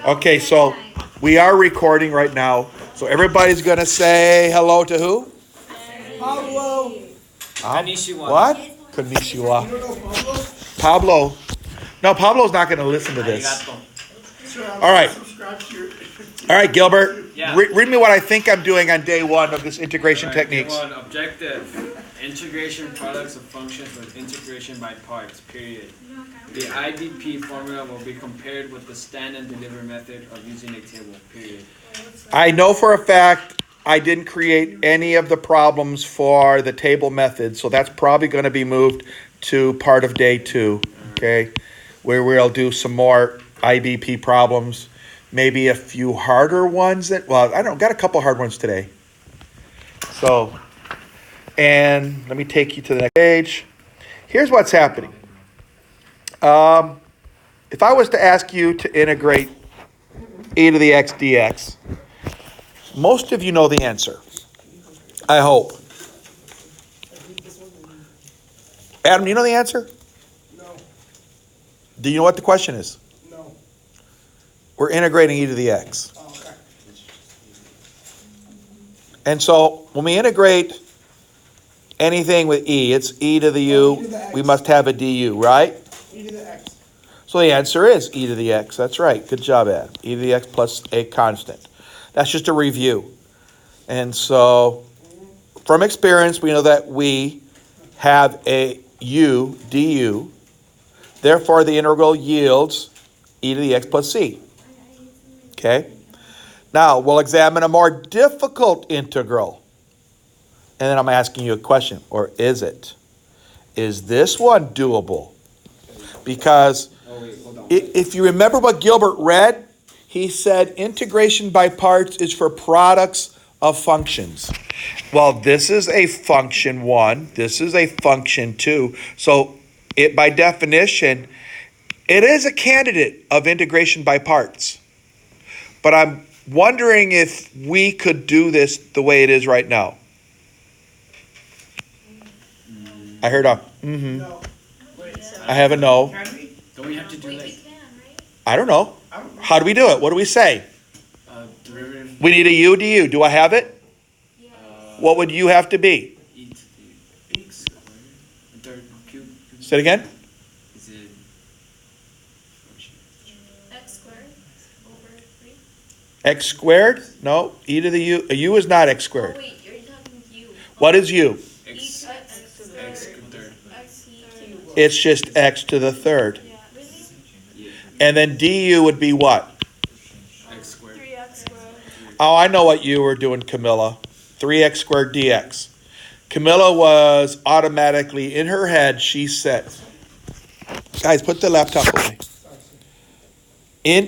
Okay, so we are recording right now. So everybody's going to say hello to who? Pablo. Konnichiwa. What? Konnichiwa. You don't know Pablo? Pablo. No, Pablo's not going to listen to this. Arigato. All right. Subscribe to your... All right, Gilbert. Yeah. Read me what I think I'm doing on day one of this integration techniques. One objective. Integration products of functions with integration by parts, period. The IBP formula will be compared with the stand and deliver method of using a table, period. I know for a fact I didn't create any of the problems for the table method, so that's probably going to be moved to part of day two, okay, where we'll do some more IBP problems, maybe a few harder ones well, I don't got a couple hard ones today. So, and let me take you to the next page. Here's what's happening. If I was to ask you to integrate e to the x dx, most of you know the answer. I hope. Adam, do you know the answer? No. Do you know what the question is? No. We're integrating e to the x. Oh, okay. And so when we integrate anything with e, it's e to the u. We must have a du, right? E to the x. So the answer is e to the x. That's right. Good job, Adam. E to the x plus a constant. That's just a review. And so from experience, we know that we have a u du. Therefore, the integral yields e to the x plus c. Okay? Now, we'll examine a more difficult integral. And then I'm asking you a question, or is it? Is this one doable? Because if you remember what Gilbert read, he said integration by parts is for products of functions. Well, this is a function 1. This is a function 2. So it, by definition, it is a candidate of integration by parts. But I'm wondering if we could do this the way it is right now. I heard a mm-hmm. No. Wait. I have a no. Can we? Don't we have to do We like can, right? I don't know. I don't know. How do we do it? What do we say? derivative? We need a u du. Do I have it? Yeah. What would u have to be? E to the x squared. Third cube. Say it again. Is it? X squared over 3. X squared? No. E to the u. A u is not x Oh, squared. wait, you're talking U. What is u? X X third. X cubed. It's just x to the third. Yeah. Really? Yeah. And then du would be what? X squared. 3x squared. Oh, I know what you were doing, Camilla. 3x squared dx. Camilla was automatically, in her head, she said, guys, put the laptop away. I'm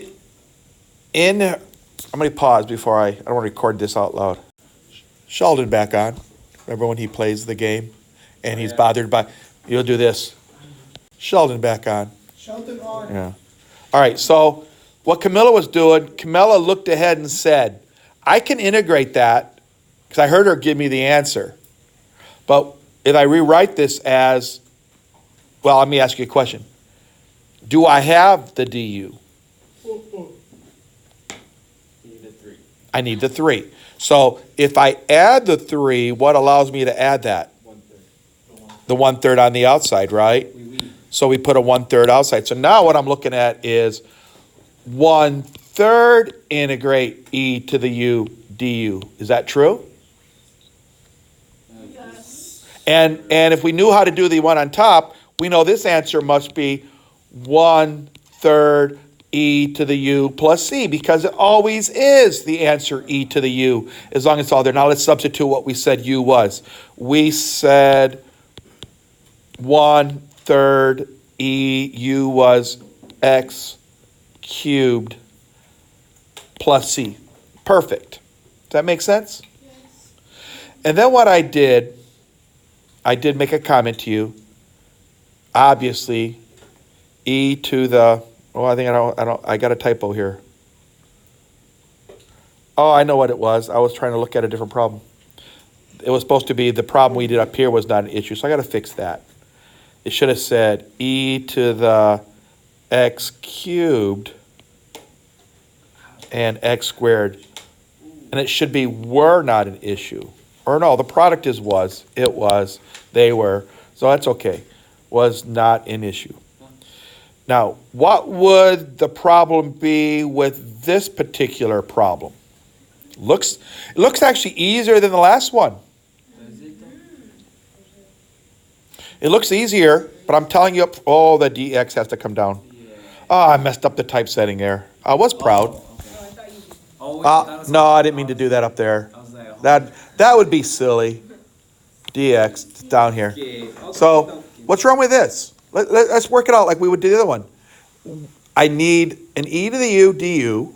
going to pause before I don't want to record this out loud. Sheldon back on. Remember when he plays the game and he's bothered by, you'll do this. Sheldon back on. Shelton on. Yeah. All right, so what Camilla was doing, Camilla looked ahead and said, I can integrate that because I heard her give me the answer. But if I rewrite this as, well, let me ask you a question. Do I have the du? I need the 3. So if I add the 3, what allows me to add that? 1/3. The 1/3 on the outside, right? So we put a 1/3 outside. So now what I'm looking at is 1/3 integrate e to the u du. Is that true? Yes. And if we knew how to do the one on top, we know this answer must be 1/3 e to the u plus c, because it always is the answer e to the u, as long as it's all there. Now let's substitute what we said u was. We said 1/3 e u was x cubed plus c. Perfect. Does that make sense? Yes. And then what I did make a comment to you. Obviously, e to the, I got a typo here. Oh, I know what it was. I was trying to look at a different problem. It was supposed to be the problem we did up here was not an issue, so I got to fix that. It should have said e to the x cubed and x squared. And it should be were not an issue. Or no, the product is was, it was, they were. So that's okay. Was not an issue. Now, what would the problem be with this particular problem? It looks actually easier than the last one. It looks easier, but I'm telling you, oh, the dx has to come down. Oh, I messed up the typesetting there. I was proud. No, I didn't mean to do that up there. That would be silly. dx down here. So what's wrong with this? Let's work it out like we would do the other one. I need an e to the u du.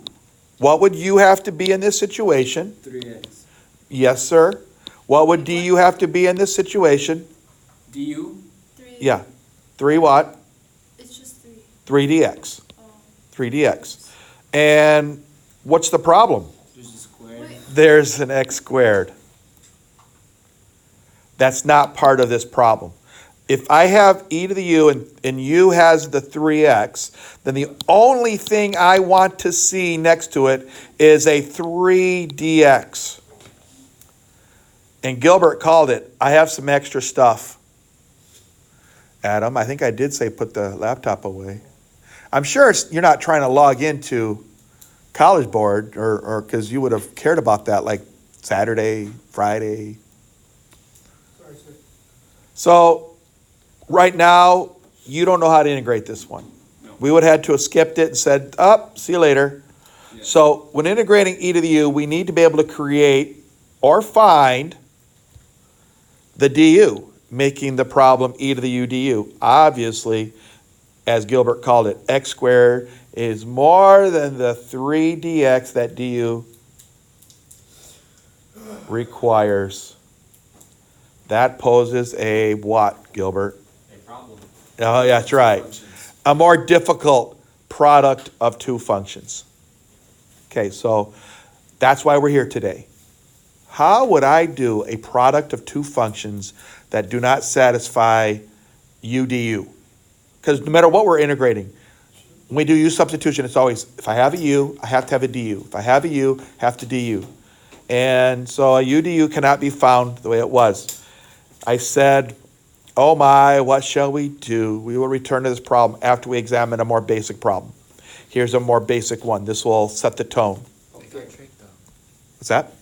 What would u have to be in this situation? 3x. Yes, sir. What would du have to be in this situation? du? 3. Yeah. 3 what? It's just 3. 3dx. Oh. 3dx. And what's the problem? There's a square. Wait. There's an x squared. That's not part of this problem. If I have e to the u and u has the 3x, then the only thing I want to see next to it is a 3dx. And Gilbert called it, I have some extra stuff. Adam, I think I did say put the laptop away. I'm sure you're not trying to log into College Board or because you would have cared about that like Saturday, Friday. Sorry, sir. So right now, you don't know how to integrate this one. No. We would have had to have skipped it and said, see you later. Yeah. So when integrating e to the u, we need to be able to create or find the du, making the problem e to the u du. Obviously, as Gilbert called it, x squared is more than the 3dx that du requires. That poses a what, Gilbert? A problem. Oh, yeah, that's right. A more difficult product of two functions. Okay, so that's why we're here today. How would I do a product of two functions that do not satisfy u du? Because no matter what we're integrating, when we do u substitution, it's always, if I have a u, I have to have a du. If I have a u, I have to du. And so a u du cannot be found the way it was. I said, oh my, what shall we do? We will return to this problem after we examine a more basic problem. Here's a more basic one. This will set the tone. What's that?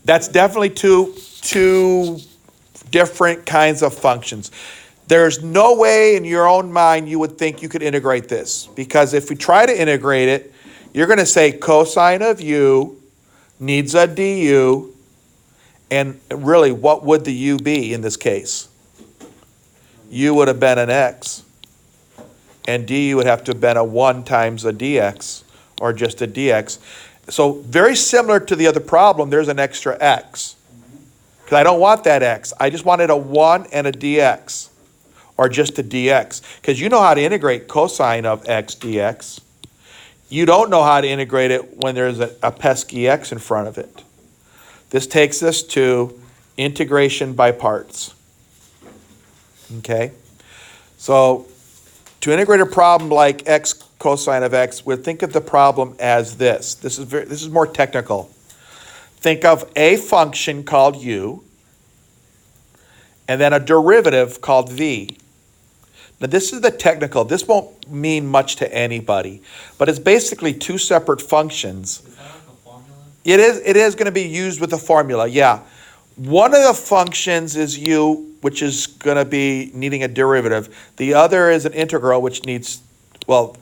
That's definitely two different kinds of functions. There's no way in your own mind you would think you could integrate this. Because if we try to integrate it, you're going to say cosine of u needs a du. And really, what would the u be in this case? U would have been an x. And du would have to have been a 1 times a dx, or just a dx. So very similar to the other problem, there's an extra x. Because I don't want that x. I just wanted a 1 and a dx, or just a dx. Because you know how to integrate cosine of x dx. You don't know how to integrate it when there's a pesky x in front of it. This takes us to integration by parts. Okay? So to integrate a problem like x cosine of x, we'll think of the problem as this. This is more technical. Think of a function called u, and then a derivative called v. Now this is the technical. This won't mean much to anybody, but it's basically two separate functions. Is that like a formula? It is going to be used with a formula, yeah. One of the functions is u, which is going to be needing a derivative. The other is an integral, which needs, well,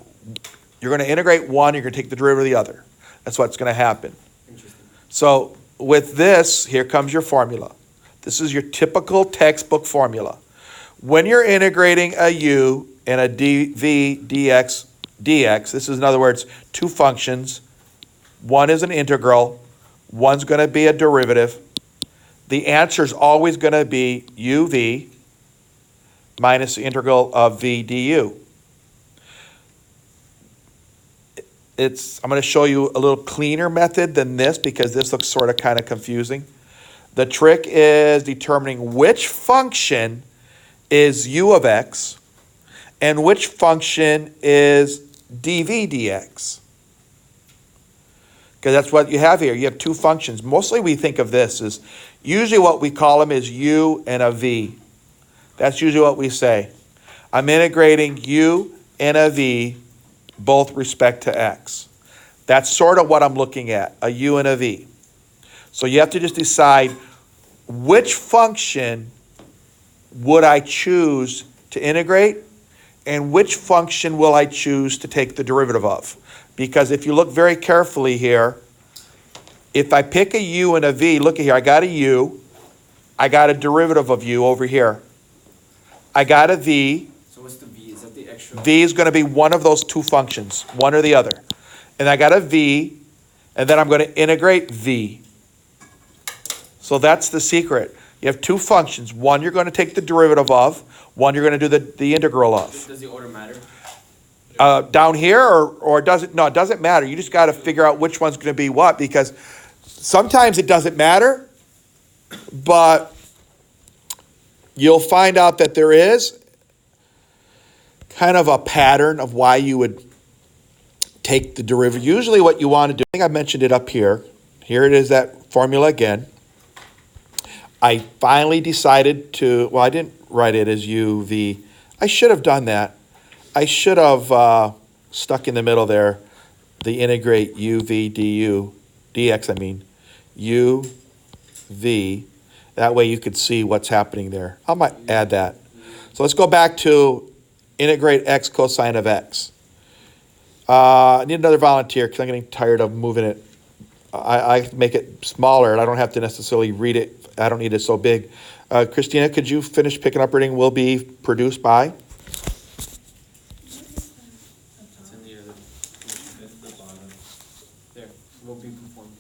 you're going to integrate one, you're going to take the derivative of the other. That's what's going to happen. Interesting. So with this, here comes your formula. This is your typical textbook formula. When you're integrating a u and a dv dx, this is in other words, two functions. One is an integral, one's going to be a derivative. The answer is always going to be uv minus the integral of v du. I'm going to show you a little cleaner method than this because this looks sort of kind of confusing. The trick is determining which function is u of x and which function is dv dx. because that's what you have here. You have two functions. Mostly we think of this as, usually what we call them is u and a v. That's usually what we say. I'm integrating u and a v, both respect to x. That's sort of what I'm looking at, a u and a v. So you have to just decide which function would I choose to integrate and which function will I choose to take the derivative of. Because if you look very carefully here, if I pick a u and a v, look at here, I got a u, I got a derivative of u over here. I got a v. So what's the v? Is that the extra? V is going to be one of those two functions, one or the other. And I got a v, and then I'm going to integrate v. So that's the secret. You have two functions. One you're going to take the derivative of, one you're going to do the integral of. Does the order matter? Down here, or does it? No, it doesn't matter. You just got to figure out which one's going to be what, because sometimes it doesn't matter, but you'll find out that there is kind of a pattern of why you would take the derivative. Usually what you want to do, I think I mentioned it up here. Here it is, that formula again. I finally decided to, well, I didn't write it as u, v. I should have done that. I should have stuck in the middle there, the integrate u, v, du, dx, I mean, u, v. That way you could see what's happening there. I might add that. So let's go back to integrate x cosine of x. I need another volunteer because I'm getting tired of moving it. I make it smaller and I don't have to necessarily read it. I don't need it so big. Christina, could you finish picking up reading will be produced by? It's in the bottom. There, will be performed.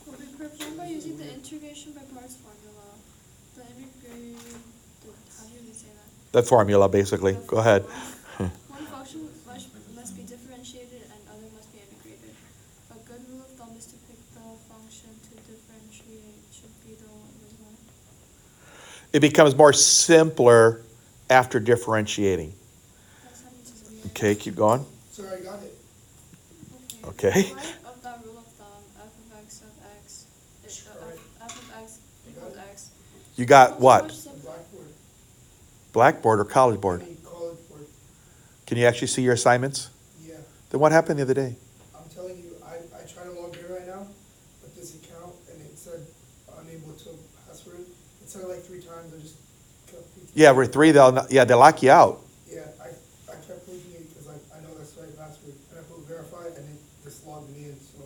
Will be performed by using the integration by parts formula. The how do you say that? The formula, basically. Go ahead. One function must be differentiated and other must be integrated. A good rule of thumb is to pick the function to differentiate should be the one. It becomes more simpler after differentiating. That's how it is. Okay, keep going. Sorry, I got it. Okay. Part of that rule of thumb, f of x of x, f of x equals x. You got what? Blackboard. Blackboard or College Board? I mean, college board. Can you actually see your assignments? Yeah. Then what happened the other day? I'm telling you, I tried to log in right now with this account and it said unable to password. It said like 3 times. I just kept repeating. Yeah, we're three. They'll lock you out. Yeah, I kept clicking it because I know that's the right password. And I put verify and it just logged me in. So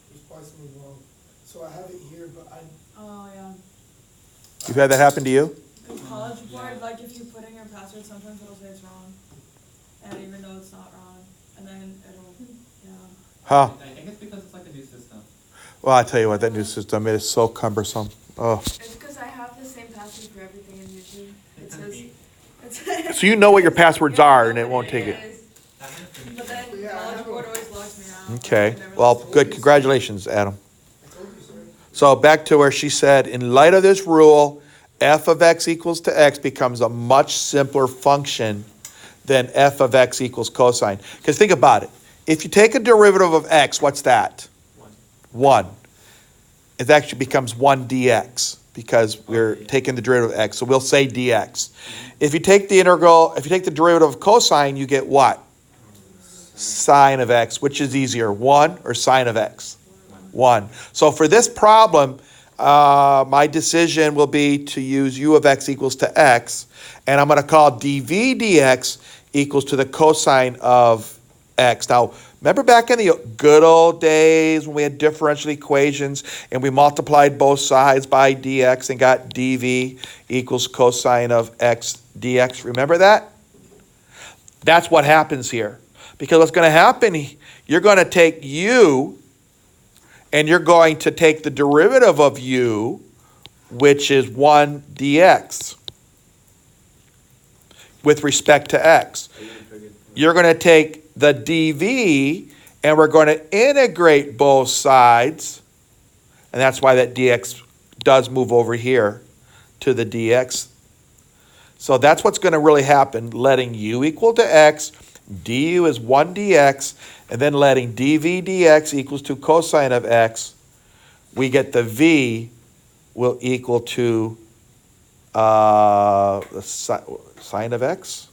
there's probably something wrong. So I have it here, but Oh, yeah. You've had that happen to you? The college board, like if you put in your password, sometimes it'll say it's wrong. And even though it's not wrong. And then it'll, yeah. Huh? I think it's because it's like a new system. Well, I tell you what, that new system, it is so cumbersome. Oh. It's because I have the same password for everything in YouTube. It says, So you know what your passwords are and it won't take it. But then Yeah, I college have board a- always locks me out. Okay. I never Well, listen to good. it. Congratulations, Adam. I told you, sir. So back to where she said, in light of this rule, f of x equals to x becomes a much simpler function than f of x equals cosine. Because think about it. If you take a derivative of x, what's that? 1. It actually becomes 1 dx because we're taking the derivative of x. So we'll say dx. If you take the derivative of cosine, you get what? Sine of x. Which is easier, 1 or sine of x? 1. So for this problem, my decision will be to use u of x equals to x, and I'm going to call dv dx equals to the cosine of x. Now, remember back in the good old days when we had differential equations and we multiplied both sides by dx and got dv equals cosine of x dx? Remember that? That's what happens here. Because what's going to happen, you're going to take u and you're going to take the derivative of u, which is 1 dx, with respect to x. You're going to take the dv, and we're going to integrate both sides, and that's why that dx does move over here to the dx. So that's what's going to really happen, letting u equal to x du is 1 dx, and then letting dv dx equals to cosine of x, we get the v will equal to the sine of x?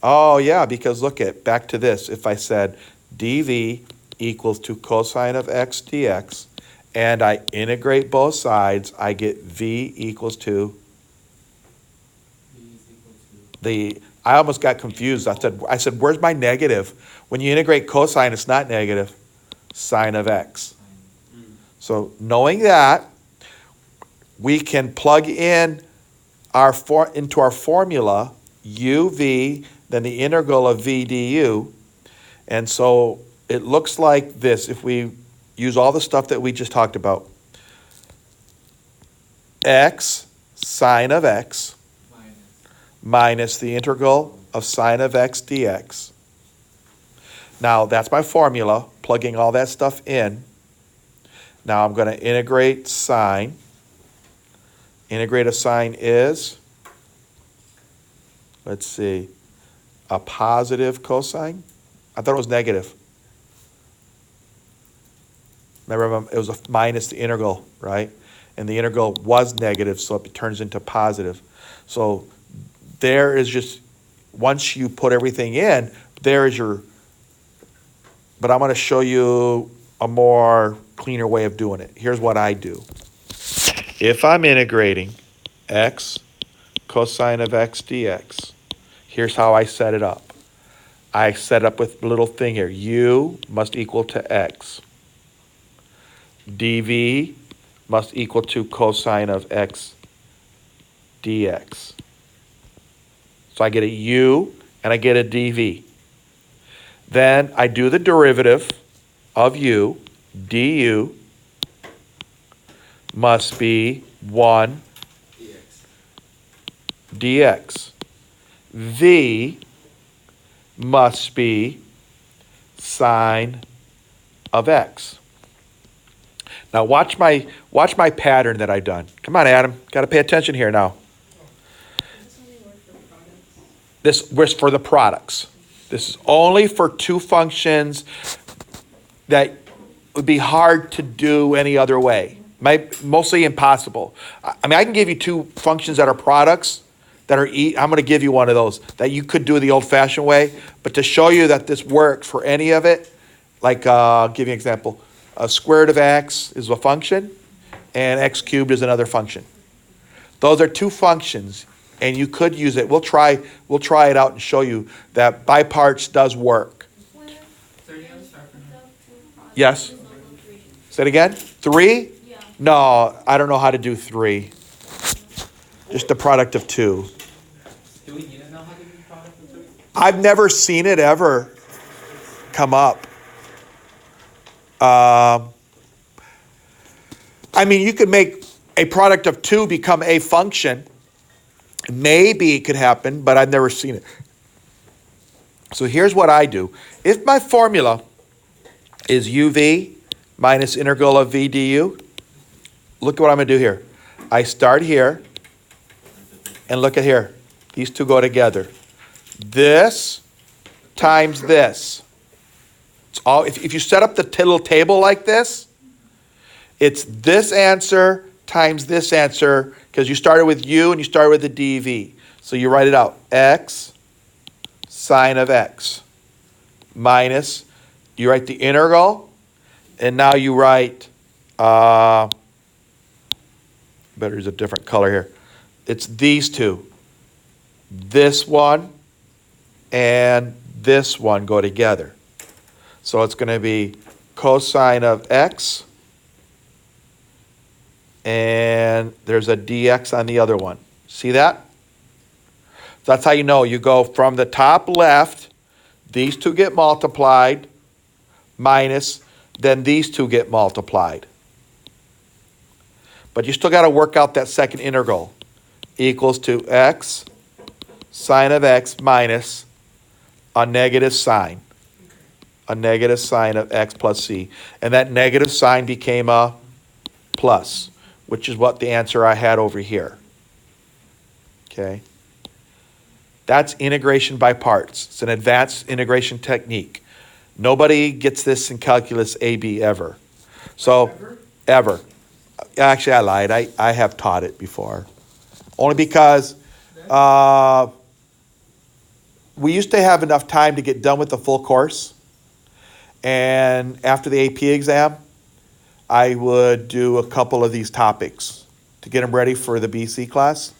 Oh, yeah, because look at, back to this. If I said dv equals to cosine of x dx, and I integrate both sides, I get v equals to V is equal to. the, I almost got confused. I said, where's my negative? When you integrate cosine, it's not negative. Sine of x. So knowing that, we can plug in into our formula uv, then the integral of v du. And so it looks like this if we use all the stuff that we just talked about. X sine of x Minus. minus the integral of sine of x dx. Now that's my formula, plugging all that stuff in. Now I'm going to integrate sine. Integrate a sine is, let's see, a positive cosine? I thought it was negative. Remember, it was a minus the integral, right? And the integral was negative, so it turns into positive. So there is just, once you put everything in, there is your, but I'm going to show you a more cleaner way of doing it. Here's what I do. If I'm integrating x cosine of x dx, here's how I set it up. I set up with a little thing here. U must equal to x. dv must equal to cosine of x dx. So I get a u and I get a dv. Then I do the derivative of u. Du must be 1 dx. V must be sine of x. Now watch my pattern that I've done. Come on, Adam. Got to pay attention here now. This was for the products. This is only for two functions that would be hard to do any other way. Mostly impossible. I mean, I can give you two functions that are products that are I'm going to give you one of those that you could do the old-fashioned way. But to show you that this works for any of it, like I'll give you an example. A square root of x is a function, and x cubed is another function. Those are two functions, and you could use it. We'll try it out and show you that by parts does work. 30 on the sharpener. Yes? Say it again? 3? Yeah. No, I don't know how to do 3. Just the product of 2. Do we need to know how to do product of two? I've never seen it ever come up. I mean, you could make a product of 2 become a function. Maybe it could happen, but I've never seen it. So here's what I do. If my formula is uv minus integral of v du, look at what I'm going to do here. I start here, and look at here. These two go together. This times this. It's all. If you set up the little table like this, it's this answer times this answer, because you started with u and you started with the dv. So you write it out. X sine of x minus, you write the integral, and now you write, better use a different color here. It's these two. This one and this one go together. So it's going to be cosine of x, and there's a dx on the other one. See that? That's how you know. You go from the top left, these two get multiplied, minus, then these two get multiplied. But you still got to work out that second integral. Equals to x sine of x minus a negative sign. A negative sign of x plus c. And that negative sign became a plus, which is what the answer I had over here. Okay? That's integration by parts. It's an advanced integration technique. Nobody gets this in calculus AB ever. So, ever. Actually, I lied. I have taught it before. Only because we used to have enough time to get done with the full course. And after the AP exam, I would do a couple of these topics to get them ready for the BC class.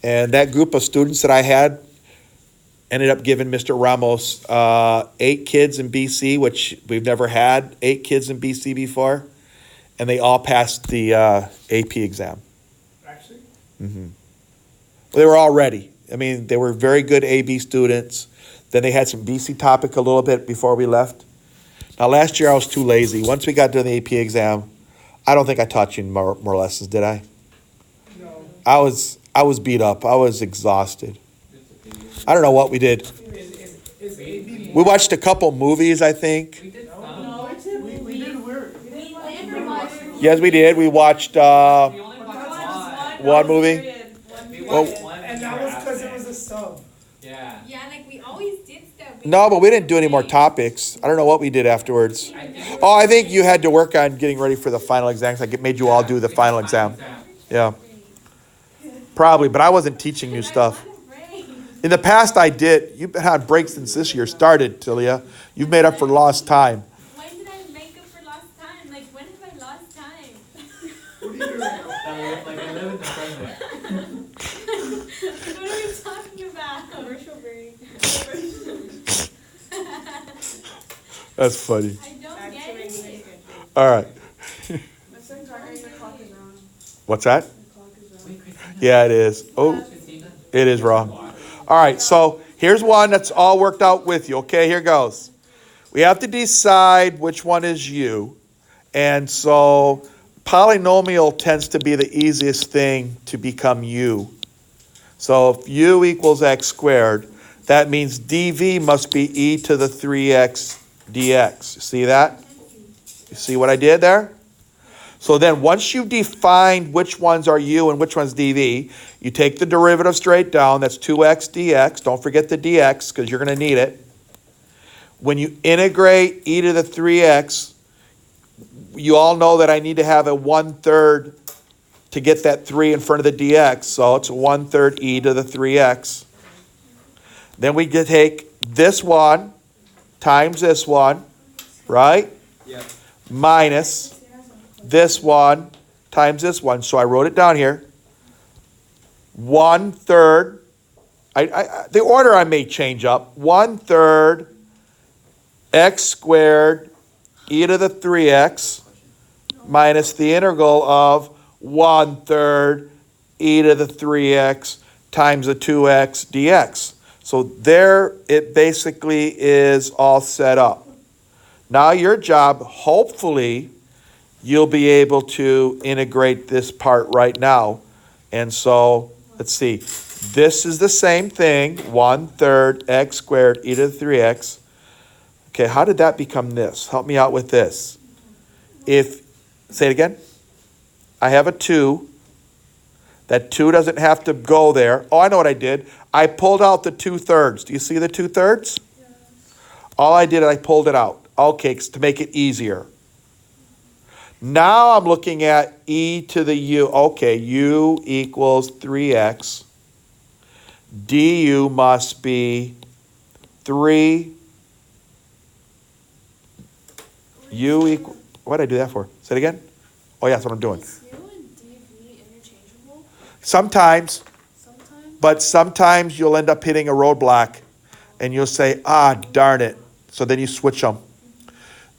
And that group of students that I had ended up giving Mr. Ramos 8 kids in BC, which we've never had 8 kids in BC before. And they all passed the AP exam. Actually, They were all ready. I mean, they were very good AB students. Then they had some BC topic a little bit before we left. Now, last year I was too lazy. Once we got to the AP exam, I don't think I taught you more lessons, did I? no. I was beat up. I was exhausted. I don't know what we did. Is AB We watched a couple movies, I think. We did some. No, we did. we did weird. Yes, we did. We watched We only watched One movie? We Well- watched one. And that was because it was a sub. Yeah. Yeah, like we always did stuff. no, but we didn't do any more topics. I don't know what we did afterwards. I think Oh, I think you had to work on getting ready for the final exams. I made you all do the final exam. Yeah, probably, but I wasn't teaching new stuff. In the past, I did. You've been on breaks since this year started, Tilia. You've made up for lost time. When did I make up for lost time? Like when have I lost time? What are you doing now? Like I live in the present. What are we talking about? Commercial break. That's funny. I don't get it. All right. Mr. Carter, your clock is wrong. What's that? Your clock is wrong. Wait, Christina. Yeah, it is. Oh, Christina. it is wrong. All right, so here's one that's all worked out with you. Okay, here goes. We have to decide which one is u. And so polynomial tends to be the easiest thing to become u. So if u equals x squared, that means dv must be e to the 3x dx. You see that? You see what I did there? So then once you've defined which ones are u and which one's dv, you take the derivative straight down. That's 2x dx. Don't forget the dx because you're going to need it. When you integrate e to the 3x, you all know that I need to have a 1/3 to get that 3 in front of the dx. So it's 1/3 e to the 3x. Then we can take this one times this one, right? Yep. Minus this one times this one. So I wrote it down here. 1/3. The order I may change up. 1/3 x squared e to the 3x minus the integral of 1/3 e to the 3x times the 2x dx. So there it basically is all set up. Now your job, hopefully, you'll be able to integrate this part right now. And so, let's see. This is the same thing, 1/3 x squared e to the 3x. Okay, how did that become this? Help me out with this. Say it again. I have a 2. That 2 doesn't have to go there. Oh, I know what I did. I pulled out the 2/3. Do you see the 2/3? Yes. All I did, I pulled it out. Okay, to make it easier. Now I'm looking at e to the u. Okay, u equals 3x. du must be 3. U equal, what did I do that for? Say it again? Oh, yeah, that's what I'm doing. Is u and dv interchangeable? Sometimes, Sometimes? but sometimes you'll end up hitting a roadblock and you'll say, ah, darn it. So then you switch them.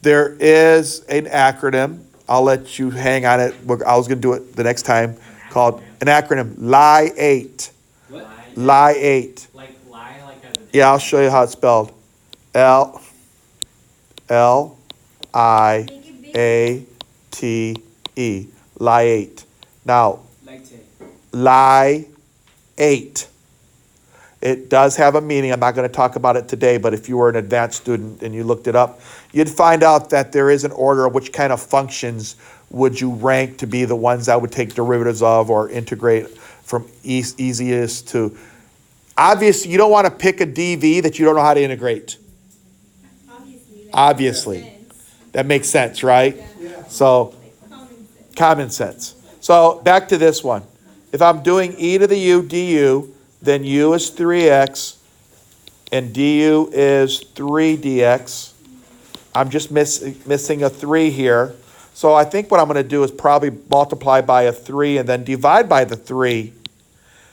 There is an acronym. I'll let you hang on it. I was going to do it the next time, called an acronym, LI8. What? LI8. Like lie, like a. Yeah, I'll show you how it's spelled. L-I-A-T-E. LI8. Now, Like to. LI8. It does have a meaning. I'm not going to talk about it today, but if you were an advanced student and you looked it up, you'd find out that there is an order of which kind of functions would you rank to be the ones that would take derivatives of or integrate from easiest to Obviously, you don't want to pick a dv that you don't know how to integrate. Obviously. Obviously. That makes sense, right? Yeah. So, common sense. So, back to this one. If I'm doing e to the u du, then u is 3x and du is 3dx. I'm just missing a 3 here. So I think what I'm going to do is probably multiply by a 3 and then divide by the 3.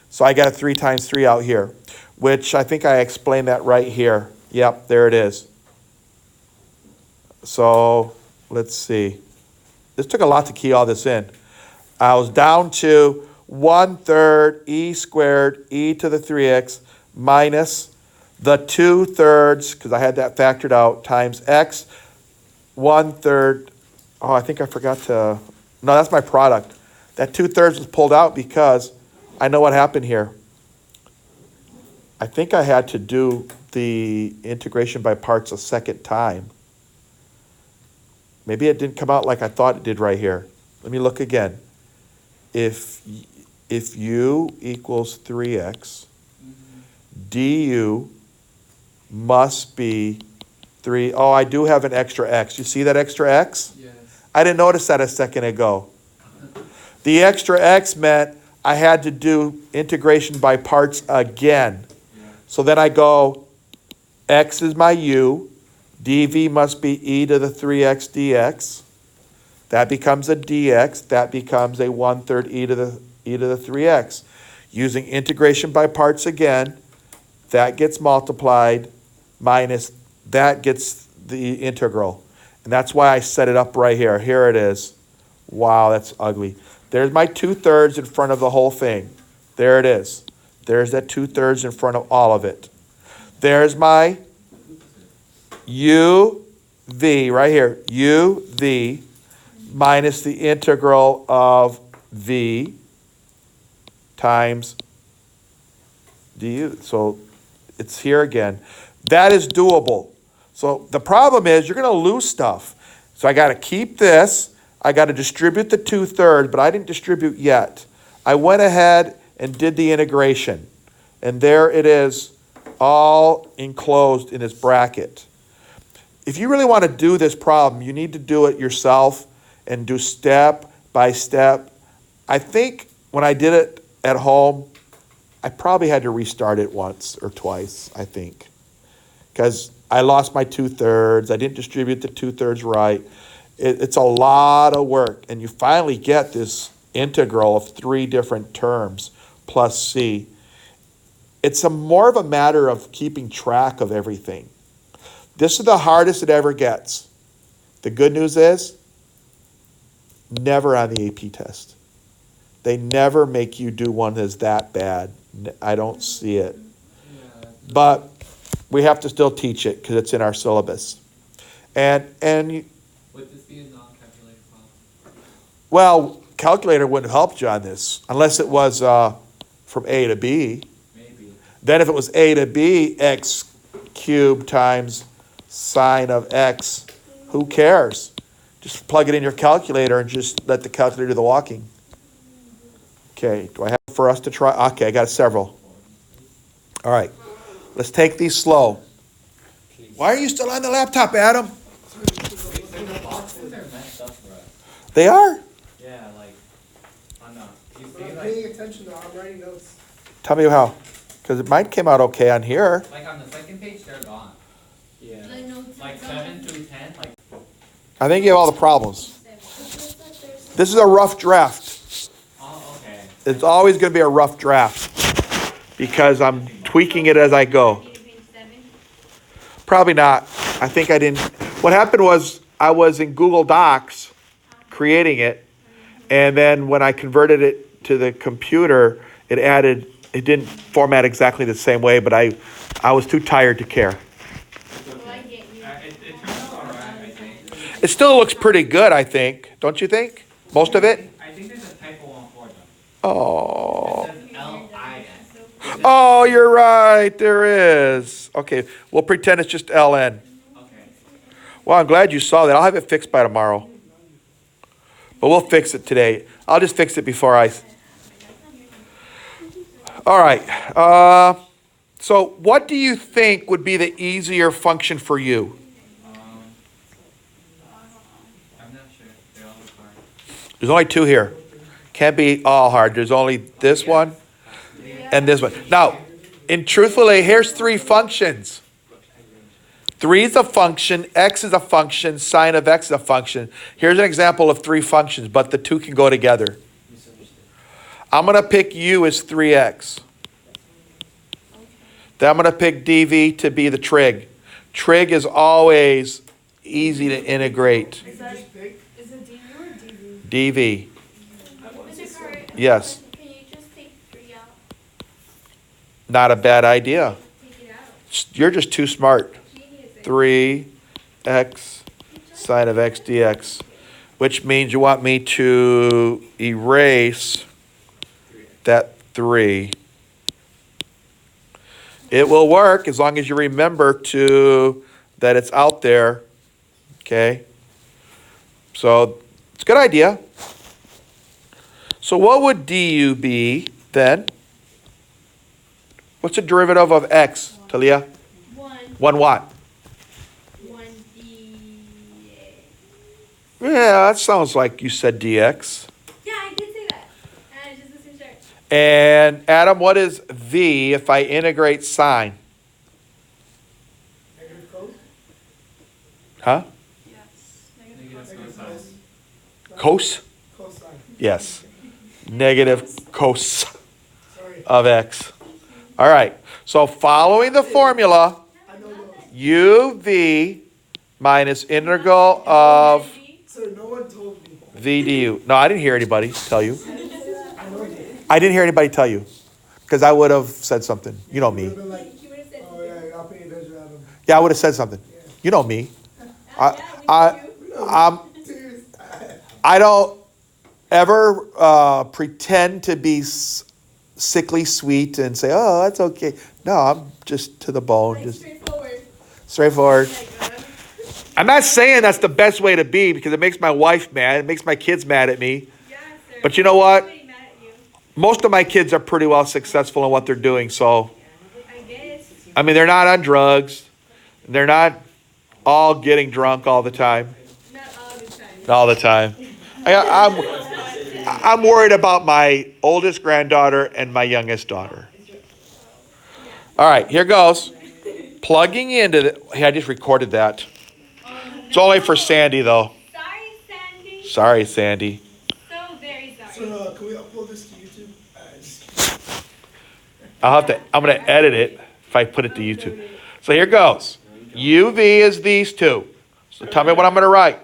So I got a 3 times 3 out here, which I think I explained that right here. Yep, there it is. So let's see. This took a lot to key all this in. I was down to 1/3 e squared e to the 3x minus the 2/3, because I had that factored out, times x 1/3. Oh, I think I forgot to, no, that's my product. That 2/3 was pulled out because I know what happened here. I think I had to do the integration by parts a second time. Maybe it didn't come out like I thought it did right here. Let me look again. If u equals 3x, du must be 3. Oh, I do have an extra x. You see that extra x? Yes. I didn't notice that a second ago. The extra x meant I had to do integration by parts again. Yeah. So then I go, x is my u, dv must be e to the 3x dx. That becomes a dx. That becomes a 1/3 e to the 3x. Using integration by parts again, that gets multiplied minus that gets the integral. And that's why I set it up right here. Here it is. Wow, that's ugly. There's my 2/3 in front of the whole thing. There it is. There's that 2/3 in front of all of it. There's my uv right here. uv minus the integral of v times du. So it's here again. That is doable. So the problem is you're going to lose stuff. So I got to keep this. I got to distribute the 2/3, but I didn't distribute yet. I went ahead and did the integration. And there it is, all enclosed in this bracket. If you really want to do this problem, you need to do it yourself and do step by step. I think when I did it at home, I probably had to restart it once or twice, I think. Because I lost my 2/3. I didn't distribute the 2/3 right. It's a lot of work. And you finally get this integral of 3 different terms plus c. It's more of a matter of keeping track of everything. This is the hardest it ever gets. The good news is, never on the AP test. They never make you do one that's that bad. I don't see it. Yeah. But we have to still teach it because it's in our syllabus. And Would this be a non-calculator problem? well, calculator wouldn't help you on this unless it was from A to B. Maybe. Then if it was A to B, x cubed times sine of x, who cares? Just plug it in your calculator and just let the calculator do the walking. Okay, do I have for us to try? Okay, I got several. All right, let's take these slow. Why are you still on the laptop, Adam? The boxes are messed up for us. They are? Yeah, like, on the, you But see, I'm like, paying attention though, I'm writing notes. Tell me how. Because mine came out okay on here. like on the second page, they're gone. Yeah. The notes Like are 7 through 10, like, I think you have all the problems. This is a rough draft. oh, okay. It's always going to be a rough draft because I'm tweaking it as I go. Probably not. I think I didn't. What happened was I was in Google Docs creating it, and then when I converted it to the computer, it didn't format exactly the same way, but I was too tired to care. It turns out alright, I think. It still looks pretty good, I think. Don't you think? Most of it? I think there's a typo on 4 though. Oh. It says L-I-N. Oh, you're right. There is. Okay, we'll pretend it's just LN. Okay. Well, I'm glad you saw that. I'll have it fixed by tomorrow. But we'll fix it today. I'll just fix it before I... All right. So what do you think would be the easier function for you? I'm not sure. They all look hard. There's only two here. Can't be all hard. There's only this one and this one. Now, in truthfully, here's three functions. 3 is a function, x is a function, sine of x is a function. Here's an example of 3 functions, but the 2 can go together. I'm going to pick u as 3x. Then I'm going to pick dv to be the trig. Trig is always easy to integrate. Is it DU or DV? dv. Mr. Carter, Yes. Can you just take 3 out? Not a bad idea. Take it out. You're just too smart. Genius. 3x sine of x dx, which means you want me to erase that 3. It will work as long as you remember that it's out there, okay? So it's a good idea. So what would du be then? What's the derivative of x, Talia? 1, 1 what? 1 D. Yeah, that sounds like you said dx. Yeah, I did say that. I just wasn't sure. And Adam, what is v if I integrate sine? Negative cos? Huh? Yes. Negative cosine. Cos? Cosine. Yes. Negative cos Sorry, of x. All right. So following the formula, I know those. uv minus integral of Sir, no one told me. v du. No, I didn't hear anybody tell you. I know you. I didn't hear anybody tell you because I would have said something. You know me. Would've been like, You would have said. oh yeah, you're not paying attention, Adam. Yeah, I would have said something. You know me. I don't ever pretend to be sickly sweet and say, oh, that's okay. No, I'm just to the bone, Like just straightforward. straightforward. Like, I'm not saying that's the best way to be because it makes my wife mad. It makes my kids mad at me. yeah, sir. But you know what? Nobody mad at you. Most of my kids are pretty well successful in what they're doing. So, I guess. I mean, they're not on drugs. They're not all getting drunk all the time. Not all the time. All the time. I'm worried about my oldest granddaughter and my youngest daughter. All right, here goes. Plugging into the, hey, I just recorded that. It's only for Sandy though. Sorry, Sandy. Sorry, Sandy. So very sorry. So, can we upload this to YouTube? I'm gonna edit it if I put it to YouTube. So here goes. UV is these two. So tell me what I'm gonna write.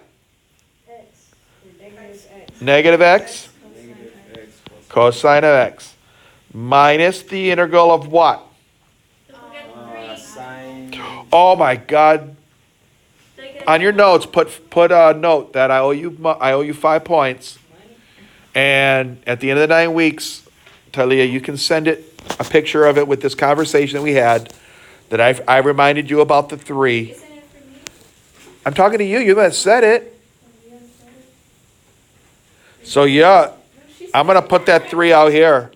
Negative x cosine of x minus the integral of what? Don't forget 3. Sine. Oh my God. On your notes, put a note that I owe you 5 points. And at the end of the 9 weeks, Talia, you can send it a picture of it with this conversation that we had. That I reminded you about the 3. Isn't it for me? I'm talking to you. You haven't said it. So yeah, I'm gonna put that 3 out here.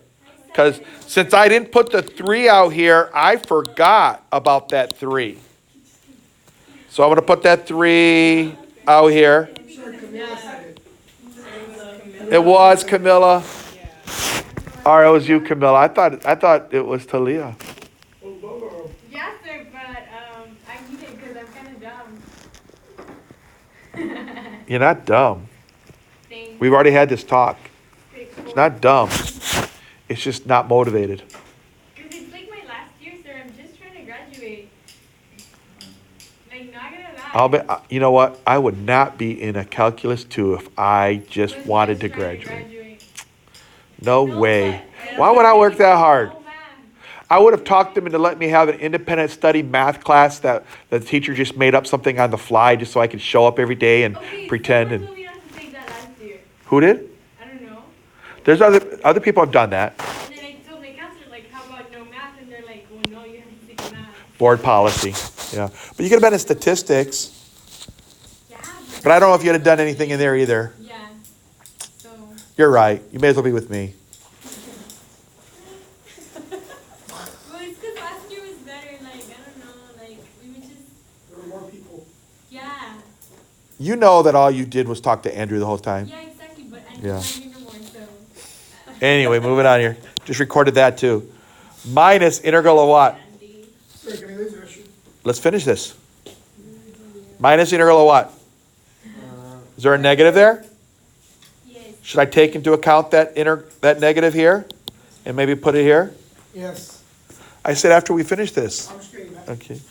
Because since I didn't put the 3 out here, I forgot about that 3. So I'm gonna put that 3 out here. Sure, Camilla said it. It was Camilla. Or it was you, Camilla. I thought it was Talia. Oh, Bolo. Yeah, sir, but I need it because I'm kind of dumb. You're not dumb. Thanks. We've already had this talk. Pretty cool. It's not dumb. It's just not motivated. Because it's like my last year, sir. I'm just trying to graduate. Like, not gonna lie. You know what? I would not be in a calculus 2 if I just Was wanted to just trying graduate. No No, way. but- Why would I work that hard? No, man. I would have talked them into letting me have an independent study math class that the teacher just made up something on the fly just so I could show up every day and Okay, pretend. someone And told me not to take that last year. who did? I don't know. There's other people have done that. And then I told my counselor, like, how about no math? And they're like, well, no, you have to take math. Board policy. Yeah. But you could have been in statistics. Yeah. But I don't know if you'd have done anything in there either. Yeah. So. You're right. You may as well be with me. Well, it's because last year was You know that all you did was talk to Andrew the whole time. Yeah, exactly, but I Yeah. don't need no more, so. Anyway, moving on here. Just recorded that too. Minus integral of what? Sir, can I raise your issue? Let's finish this. Minus integral of what? Is there a negative there? Yes. Should I take into account that negative here? And maybe put it here? Yes. I said after we finish this. I'm just kidding, man. Okay.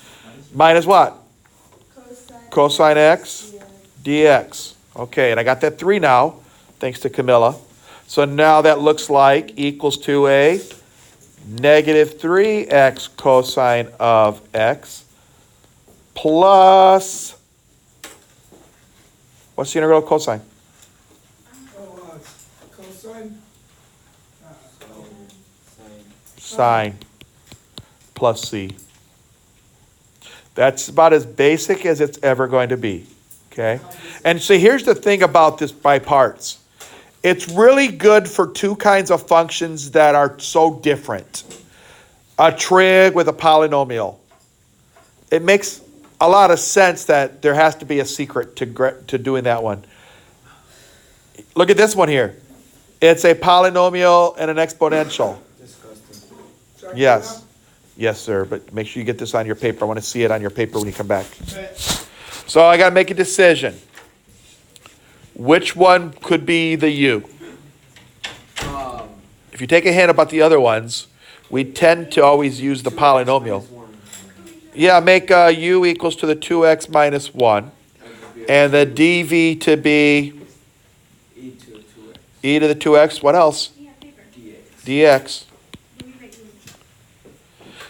Minus what? Cosine x dx. Okay, and I got that 3 now, thanks to Camilla. So now that looks like equals to a negative 3x cosine of x plus, what's the integral of cosine? Oh, cosine? Sine plus c. That's about as basic as it's ever going to be, okay? And so here's the thing about this by parts. It's really good for two kinds of functions that are so different. A trig with a polynomial. It makes a lot of sense that there has to be a secret to doing that one. Look at this one here. It's a polynomial and an exponential. Check it Yes. out. Yes, sir, but make sure you get this on your paper. I want to see it on your paper when you come back. Bet. So I got to make a decision. Which one could be the u? If you take a hint about the other ones, we tend to always use the polynomial. Yeah, make u equals to the 2x minus 1. And the dv to be E to the 2x. e to the 2x. What else? Yeah, paper. dx. Let me write you.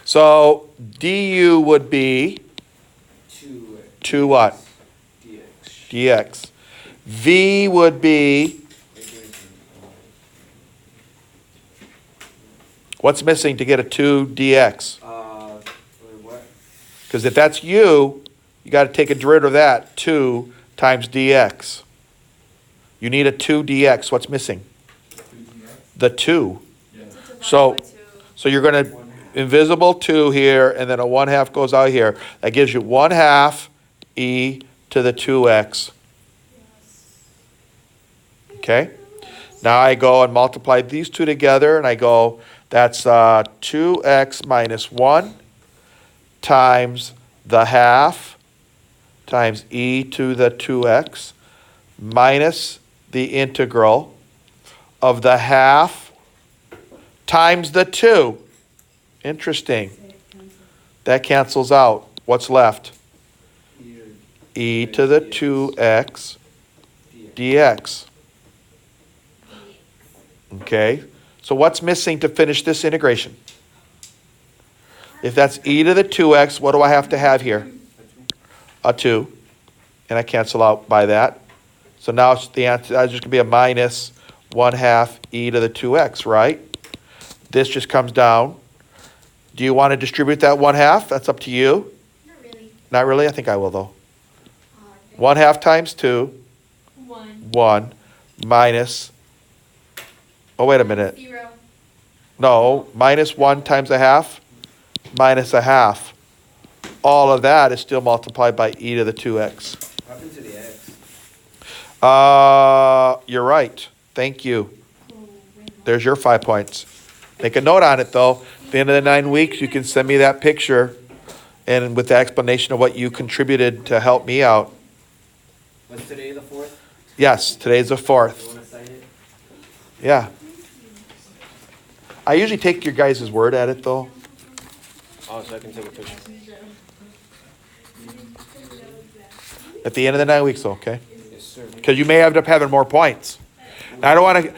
So du would be 2 what? dx. dx. V would be, what's missing to get a 2 dx? What? Because if that's u, you got to take a derivative of that, 2 times dx. You need a 2 dx. What's missing? The 2. So you're going to, invisible 2 here, and then a 1/2 goes out here. That gives you 1/2 e to the 2x. Okay? Now I go and multiply these two together, and I go, that's 2x minus 1 times the 1/2 times e to the 2x minus the integral of the 1/2 times the 2. Interesting. That cancels out. What's left? E to the 2x dx. Okay, so what's missing to finish this integration? If that's e to the 2x, what do I have to have here? A 2. And I cancel out by that. So now it's the answer is just going to be a minus 1/2 e to the 2x, right? This just comes down. Do you want to distribute that 1/2? That's up to you. Not really. Not really? I think I will, though. Okay. 1/2 times 2, 1 minus, oh, wait a minute. 0. No, minus 1 times 1/2, minus 1/2. All of that is still multiplied by e to the 2x. What happened to the x? You're right. Thank you. There's your 5 points. Make a note on it, though. At the end of the 9 weeks, you can send me that picture and with the explanation of what you contributed to help me out. Was today the 4th? Yes, today's the 4th. You want to cite it? Yeah. I usually take your guys' word at it, though. Oh, so I can take a picture. At the end of the 9 weeks, okay? Yes, sir. Because you may end up having more points. And I don't want to.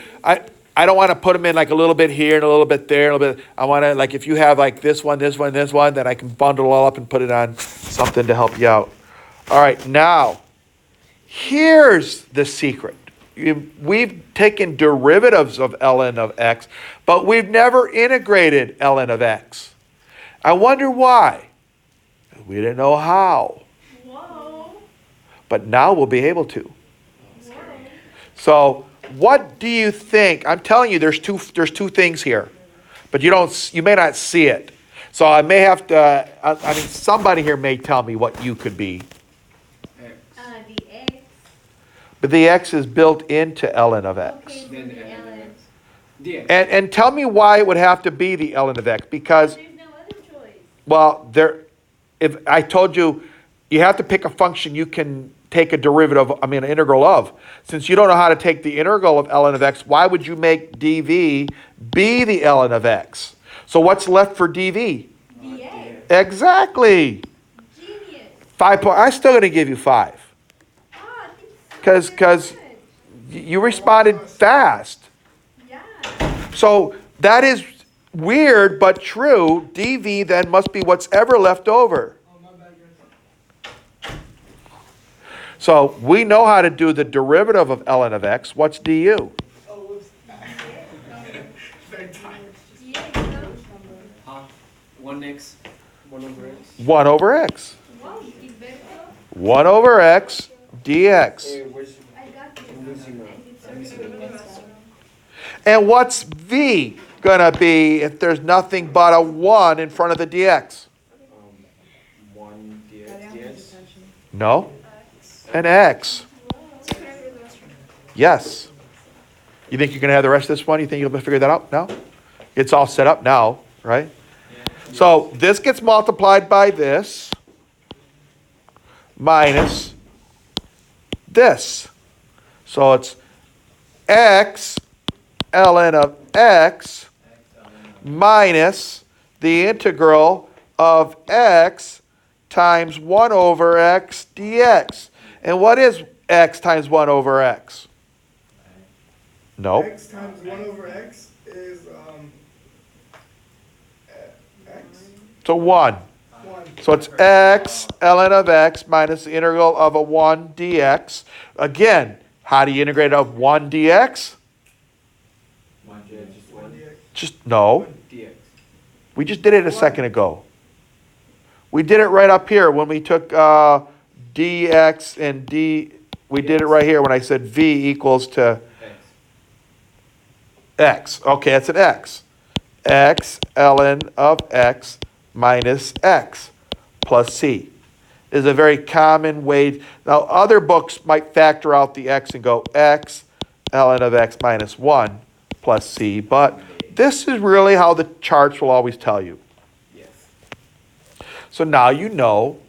I don't want to put them in like a little bit here and a little bit there, a little bit. I want to, like, if you have like this one, this one, this one, then I can bundle it all up and put it on something to help you out. All right, now, here's the secret. We've taken derivatives of ln of x, but we've never integrated ln of x. I wonder why. We didn't know how. Whoa. But now we'll be able to. So what do you think? I'm telling you, there's two things here, but you may not see it. So I may have to. I mean, somebody here may tell me what you could be. The x But the x is built into ln of x. Then ln of x. dx. And tell me why it would have to be the ln of x, because, There's no other choice. well, if I told you, you have to pick a function you can take a derivative, an integral of. Since you don't know how to take the integral of ln of x, why would you make dv be the ln of x? So what's left for dv? dx. Exactly. Genius. 5 point. I'm still going to give you 5 Ah, thanks so because much. you responded fast. Yeah. So that is weird but true. dv then must be what's ever left over. Oh, my bad, guys. So we know how to do the derivative of ln of x. What's du? Oh, whoops. dx, no? Huh? 1x, 1 over x. 1 over x. Wow, Gilberto. 1 over x dx. Hey, where's I got you. I'm losing my- And it's okay. And what's v gonna be if there's nothing but a 1 in front of the dx? 1 dx. No? An x. Yes. You think you're gonna have the rest of this one? You think you'll be able to figure that out? No? It's all set up now, right? So this gets multiplied by this minus this. So it's x ln of x minus the integral of x times 1 over x dx. And what is x times 1 over x? Nope. X times 1 over x is, x? So 1. 1. So it's x ln of x minus the integral of a 1 dx. Again, how do you integrate of 1 dx? Just 1 Just no. dx. We just did it a second ago. We did it right up here when we took dx and d. We did it right here when I said v equals to x. x. Okay, that's an x. X ln of x minus x plus c is a very common way. Now, other books might factor out the x and go x ln of x minus 1 plus c, but this is really how the charts will always tell you. Yes. So now you know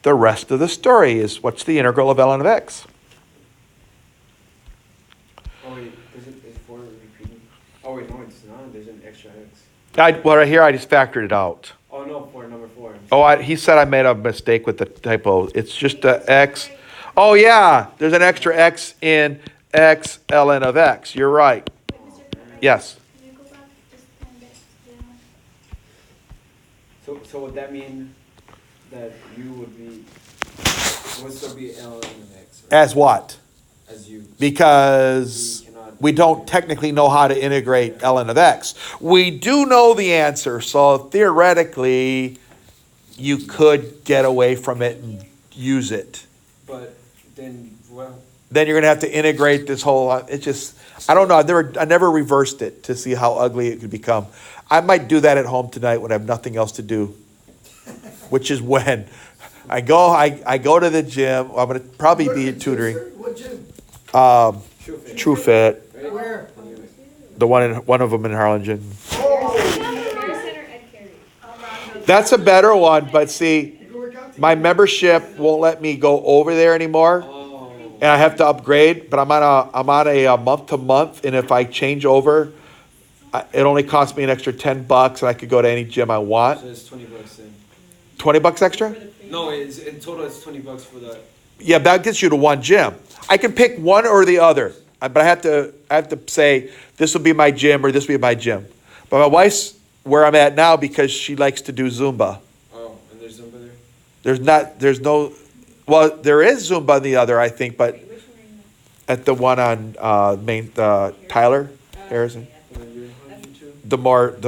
the rest of the story is what's the integral of ln of x? Oh wait, is 4 repeating? Oh wait, no, it's not. There's an extra x. Well, right here I just factored it out. Oh no, for number 4. Oh, he said I made a mistake with the typo. It's just a x. Oh yeah, there's an extra x in x ln of x. You're right. Yes. Can you go back just 10 bits down? So would that mean that you would still be ln of x? Right? As what? As you. Because We cannot- we don't technically know how to integrate ln of x. We do know the answer, so theoretically you could get away from it and use it. But then, well, Then you're gonna have to integrate this whole. It's just, I don't know. I never reversed it to see how ugly it could become. I might do that at home tonight when I have nothing else to do, which is when I go to the gym. I'm gonna probably What be gym, tutoring. sir? What gym? True Fit, right? Where? the one of them in Harlingen. Oh! Center Ed Carey. That's a better one, but see, You go work out my membership won't let me go over there anymore, Oh. and I have to upgrade. But I'm on a month to month, and if I change over, it only costs me an extra $10, and I could go to any gym I want. So it's $20 then. $20 extra? No, it's in total it's $20 for the. Yeah, that gets you to one gym. I can pick one or the other, but I have to say this will be my gym or this will be my gym. But my wife's where I'm at now because she likes to do Zumba. Oh, and there's Zumba there. There is Zumba in the other, I think, but at the one on Tyler Harrison, And then you're in Huntington too. the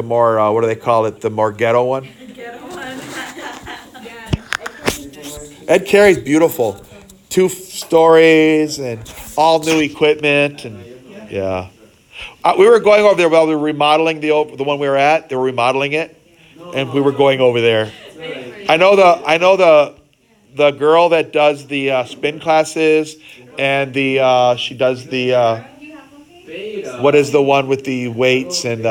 more what do they call it? The more ghetto one. Get one. Ed Carey's beautiful. 2 stories and all new equipment and yeah. We were going over there while we were remodeling the one we were at. They were remodeling it, and we were going over there. I know the girl that does the spin classes and she does the Beta. what is the one with the weights and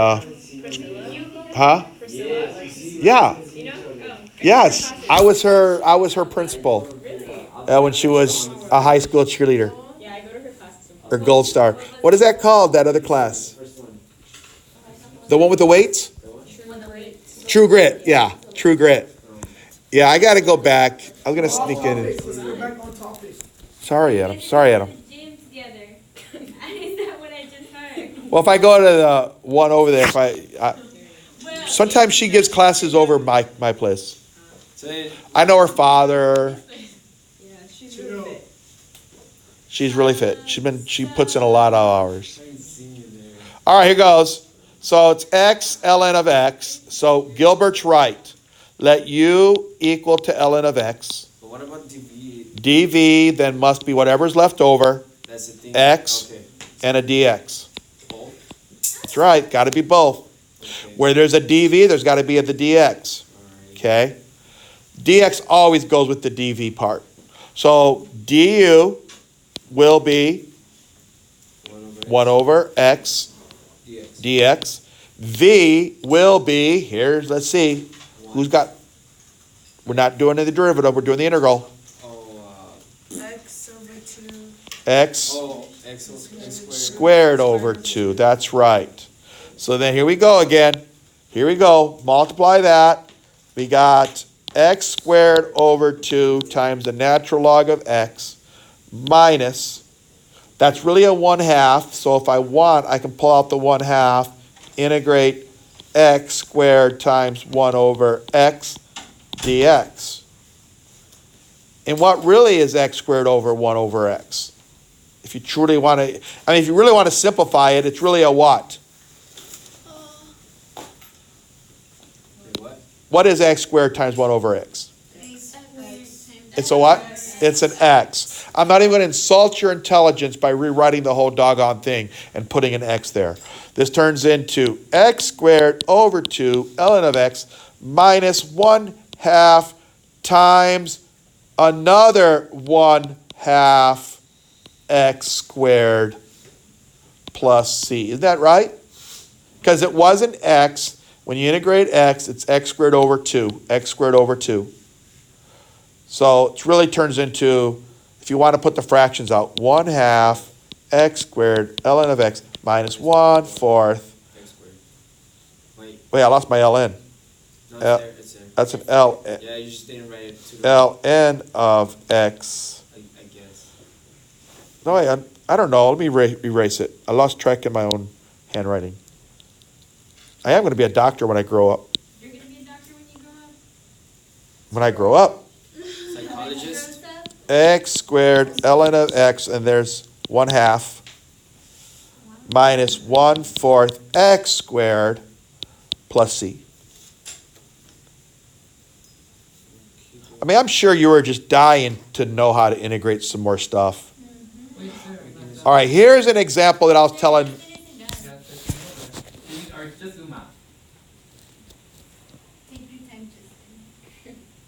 huh? Yeah. Yes, I was her principal when she was a high school cheerleader. Yeah, I go to her classes. Or Gold Star. What is that called? That other class? The one with the weights? True Grit. Yeah, True Grit. Yeah, I got to go back. I was gonna sneak in. Let's go back on topic. Sorry, Adam. Sorry, Adam. Gym together. Is that what I just heard? Well, if I go to the one over there, Well, sometimes she gives classes over my place. So it- I know her father. Yeah, she's really fit. She's really fit. She puts in a lot of hours. I ain't seen you there. All right, here goes. So it's x ln of x. So Gilbert's right. Let u equal to ln of x. But what about DV? dv then must be whatever's left over That's the thing. X. Okay. and a dx. Both. That's right. Got to be both. Okay. Where there's a dv, there's got to be the dx. Alright. Okay? dx always goes with the dv part. So du will be 1 over x DX. dx. V will be, let's see, who's got, we're not doing the derivative, we're doing the integral. Oh, X over 2. X X squared. squared over 2, that's right. So then here we go again. Here we go, multiply that. We got x squared over 2 times the natural log of x minus, that's really a 1/2, so if I want, I can pull out the 1/2, integrate x squared times 1 over x dx. And what really is x squared over 1 over x? If you truly want to, if you really want to simplify it, it's really a what? Wait, what? What is x squared times 1 over x? It's a what? It's an x. I'm not even going to insult your intelligence by rewriting the whole doggone thing and putting an x there. This turns into x squared over 2 ln of x minus 1/2 times another 1/2 x squared plus c. Isn't that right? Because it wasn't x. When you integrate x, it's x squared over 2. X squared over 2. So it really turns into, if you want to put the fractions out, 1/2 x squared ln of x minus 1/4. X squared. Wait, Wait, I lost my ln. no, L- it's there. It's there. That's an L, Yeah, you just didn't write it too. ln of x. I guess. No, I don't know. Let me erase it. I lost track in my own handwriting. I am going to be a doctor when I grow up. You're gonna be a doctor when you grow up? When I grow up. Psychologist. X squared ln of x, and there's 1/2 minus 1/4 x squared plus c. I'm sure you were just dying to know how to integrate some more stuff. Wait, sir. All right, here's an example that I was telling. Yeah, or just zoom out.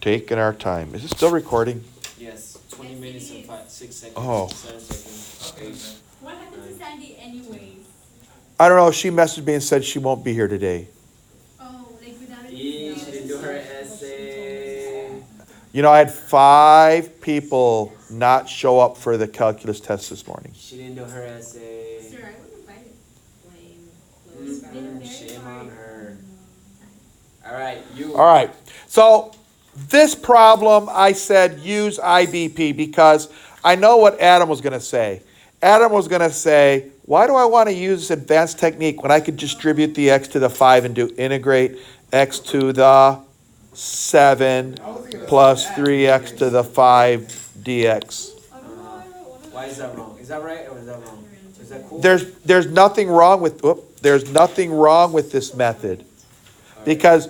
Taking our time. Is it still recording? Yes. 20 Yes, minutes it and is. 6 seconds. Oh. 7 seconds. Okay, 8. sir. What happened to Sandy anyways? I don't know. She messaged me and said she won't be here today. Oh, like without She didn't do her essay. You know, I had 5 people not show up for the calculus test this morning. She didn't do her essay. Sir, I would have invited. Shame on her. All right, you. All right. So this problem, I said use IBP because I know what Adam was going to say. Adam was going to say, why do I want to use this advanced technique when I could distribute the x to the 5 and do integrate x to the 7 plus 3x to the 5 dx? Why is that wrong? Is that right or is that wrong? Is that cool? There's nothing wrong with this method because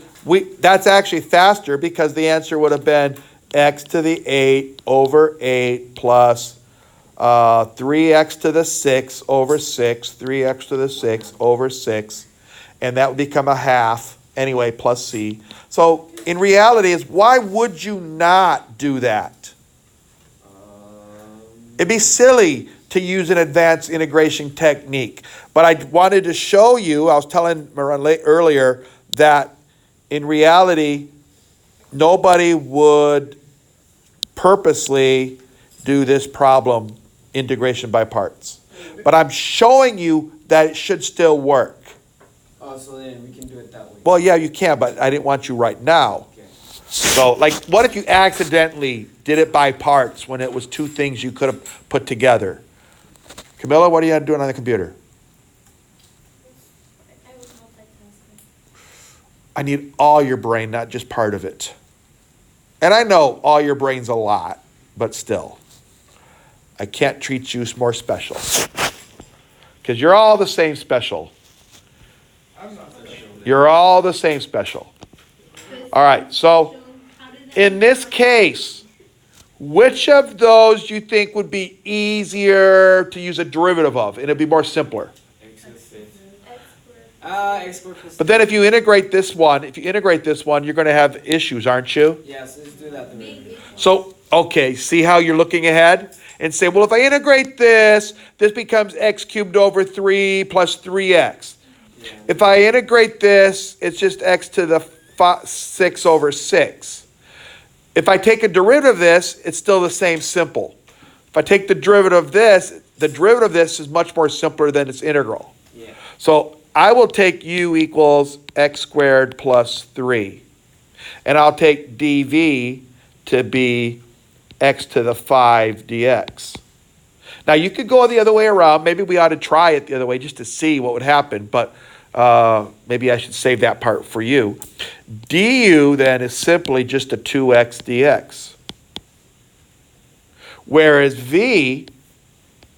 that's actually faster because the answer would have been x to the 8 over 8 plus 3x to the 6 over 6, 3x to the 6 over 6, and that would become 1/2 anyway plus c. So in reality is why would you not do that? It'd be silly to use an advanced integration technique. But I wanted to show you, I was telling Maran earlier, that in reality, nobody would purposely do this problem, integration by parts. But I'm showing you that it should still work. Oh, so then we can do it that way. Well, yeah, you can, but I didn't want you right now. Okay. So, like, what if you accidentally did it by parts when it was two things you could have put together? Camilla, what are you doing on the computer? I was multitasking. I need all your brain, not just part of it. And I know all your brain's a lot, but still. I can't treat you more special. Because you're all the same special. I'm not special. You're all the same special. All right, so in this case, which of those do you think would be easier to use a derivative of? And it'd be more simpler. X to the fifth. X squared. X squared plus. But then if you integrate this one, you're going to have issues, aren't you? Yes, let's do that the way. So, okay, see how you're looking ahead? And say, well, if I integrate this, this becomes x cubed over 3 plus 3x. Yeah. If I integrate this, it's just x to the 6 over 6. If I take a derivative of this, it's still the same simple. If I take the derivative of this is much more simpler than its integral. Yeah. So I will take u equals x squared plus 3. And I'll take dv to be x to the 5 dx. Now you could go the other way around. Maybe we ought to try it the other way just to see what would happen, but maybe I should save that part for you. Du then is simply just a 2x dx. Whereas v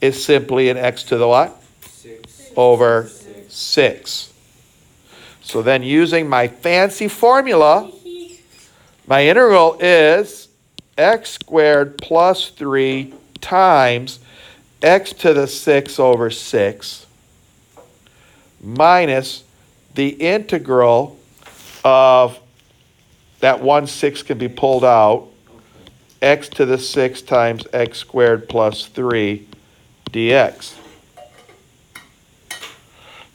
is simply an x to the what? 6 Over 6. So then using my fancy formula, my integral is x squared plus 3 times x to the 6 over 6 minus the integral of that 1/6 can be pulled out, x to the 6 times x squared plus 3 dx.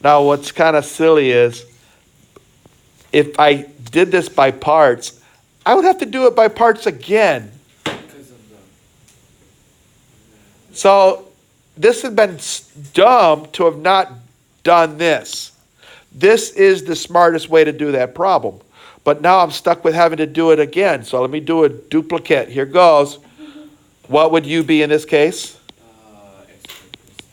Now what's kind of silly is if I did this by parts, I would have to do it by parts again. because of the. So this has been dumb to have not done this. This is the smartest way to do that problem. But now I'm stuck with having to do it again. So let me do a duplicate. Here goes. What would u be in this case?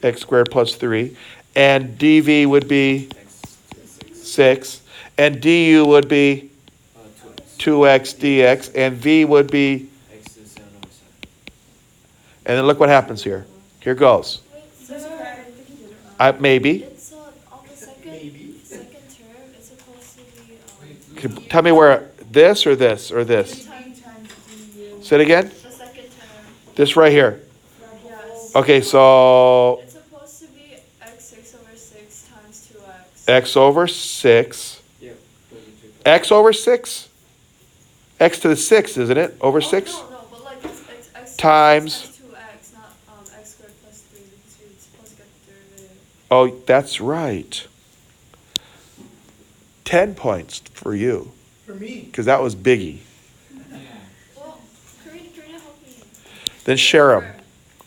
X squared plus 3. And dv would be X to the 6. 6. And du would be 2x. 2x dx. And v would be, X to the 7 over 7. and then look what happens here. Here goes. Wait, That's sir, okay. Maybe. it's on the second term, it's supposed to be, Tell me where, this or this or this? Times du. Say it again. the second term. This right here. Yes. Okay, so It's supposed to be x6 over 6 times 2x. x over 6. Yep. X over 6? X to the 6, isn't it? Over 6? No, but like it's x Times. 2x, not x squared plus 3, because you're supposed to get the derivative. Oh, that's right. 10 points for you, For me, because that was biggie. Well, Karina help me. Then share them.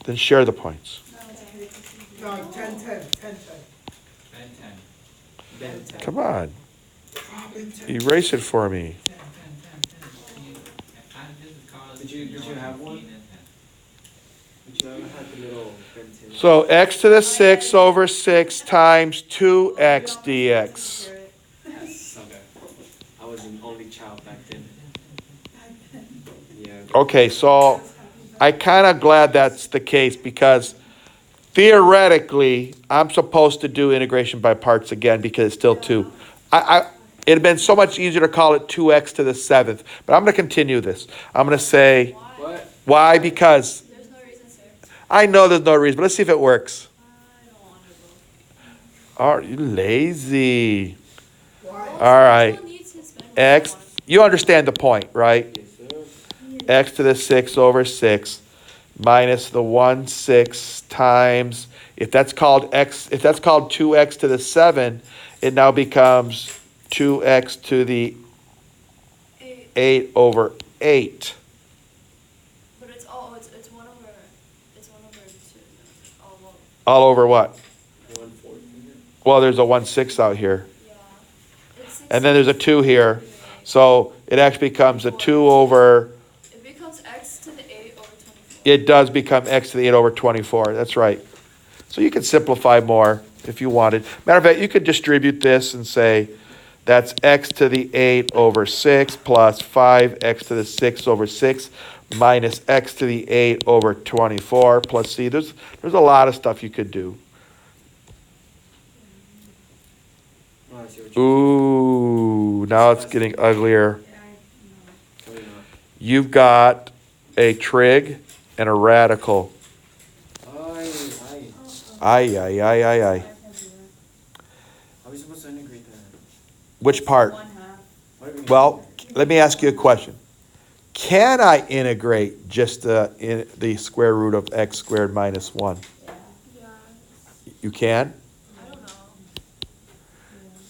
Then share the points. no, 10, 10, 10, 10. Ben 10. Come on. Erase it for me. Did you have one? Did you ever have the little Ben 10? So x to the 6 over 6 times 2x dx. Yes. Okay. I was an only child back then. Yeah. Okay, so I kind of glad that's the case because theoretically, I'm supposed to do integration by parts again because it's still 2. It'd have been so much easier to call it 2x to the 7th, but I'm going to continue this. I'm going to say, What? why? Because There's no reason, sir. I know there's no reason, but let's see if it works. I don't want to go. Are you lazy? Why? All right. Still needs his memory. X, you understand the point, right? Yes, sir. X to the 6 over 6 minus the 1/6 times, if that's called 2x to the 7, it now becomes 2x to the 8. 8 over 8. But it's 1 over, it's 1 over 2. All over. All over what? 1/4. Well, there's a 1/6 out here. Yeah. It's And then there's a 2 here. So it actually becomes a 2 over, It becomes x to the 8 over 24. it does become x to the 8 over 24. That's right. So you can simplify more if you wanted. Matter of fact, you could distribute this and say that's x to the 8 over 6 plus 5x to the 6 over 6 minus x to the 8 over 24 plus c. There's a lot of stuff you could do. Oh, I see what you're Ooh, now it's getting uglier. Yeah, I Totally not. You've got a trig and a radical. Aye. Ay, ay, ay, ay, ay. can't do that. How are we supposed to integrate that? Which part? 1/2. What are we Well, let me ask you a question. Can I integrate just the square root of x squared minus 1? Yeah. Yeah. You can? I don't know.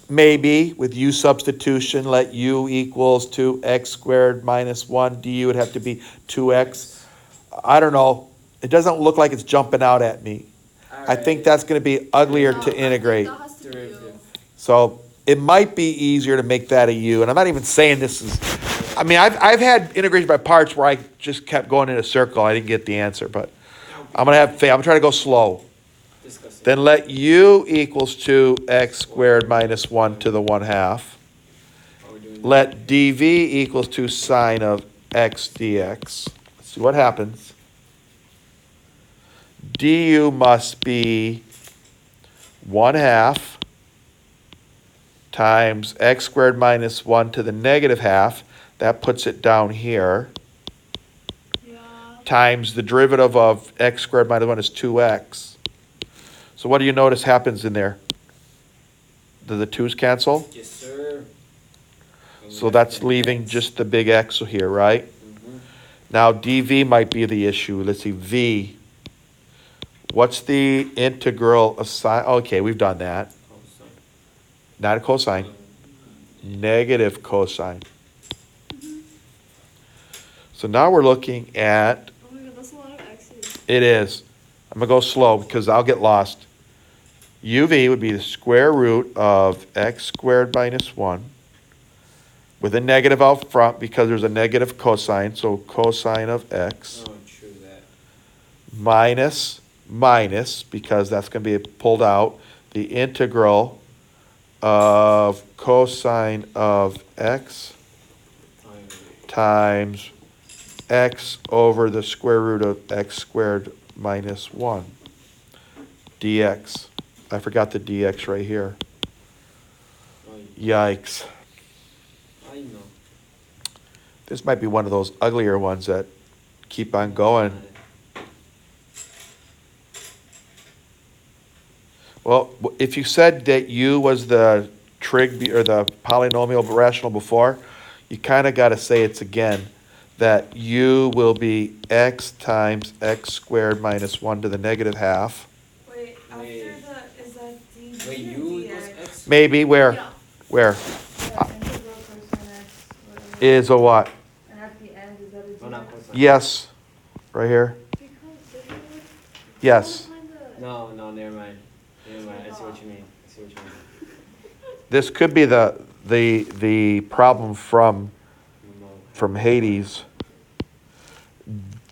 Maybe with u substitution, let u equals 2x squared minus 1. du would have to be 2x. I don't know. It doesn't look like it's jumping out at me. I think that's going to be uglier No, I to think integrate. that has to be you. So it might be easier to make that a u. And I'm not even saying this is, I mean, I've had integration by parts where I just kept going in a circle. I didn't get the answer, but I'm going to have faith. I'm trying to go slow. discussing. Then let u equals 2x squared minus 1 to the 1/2. How are we doing Let dv equals 2 sine of x dx. Let's see what happens. Du must be 1/2 times x squared minus 1 to the negative half. That puts it down here. Yeah. Times the derivative of x squared minus 1 is 2x. So what do you notice happens in there? Do the 2's cancel? that? Yes, sir. So that's leaving just the big X here, right? Mm-hmm. Now dv might be the issue. Let's see, v. What's the integral of sine? Okay, we've done that. Not a cosine. Negative cosine. So now we're looking at, Oh my god, that's a lot of x's. it is. I'm going to go slow because I'll get lost. uv would be the square root of x squared minus 1 with a negative out front because there's a negative cosine. So cosine of x Oh, true that. minus because that's going to be pulled out, the integral of cosine of x times x over the square root of x squared minus 1 dx. I forgot the dx right here. Yikes. I know. This might be one of those uglier ones that keep on going. Well, if you said that u was the trig or the polynomial rational before, you kind of got to say it's again, that u will be x times x squared minus 1 to the negative half. Wait, after Wait. the, is that dv Wait, or u equals dx? x? Maybe, where? Yeah. Where? Yeah, integral cosine x, whatever. Is a what? And at the end, is that a No, not dx? cosine. Yes. Right here? Because didn't it- Yes. behind the- No, never mind. Never mind. I see what you mean. This could be the problem from Hades.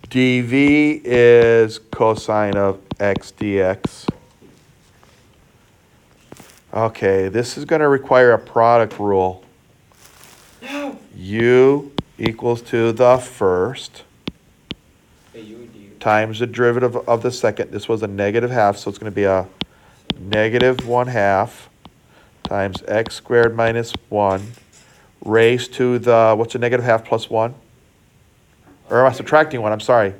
dv is cosine of x dx. Okay, this is going to require a product rule. U equals to the first Hey, you do. times the derivative of the second. This was a negative half, so it's going to be a negative 1/2 times x squared minus 1 raised to the, what's a negative half plus 1? Or am I subtracting 1? I'm sorry.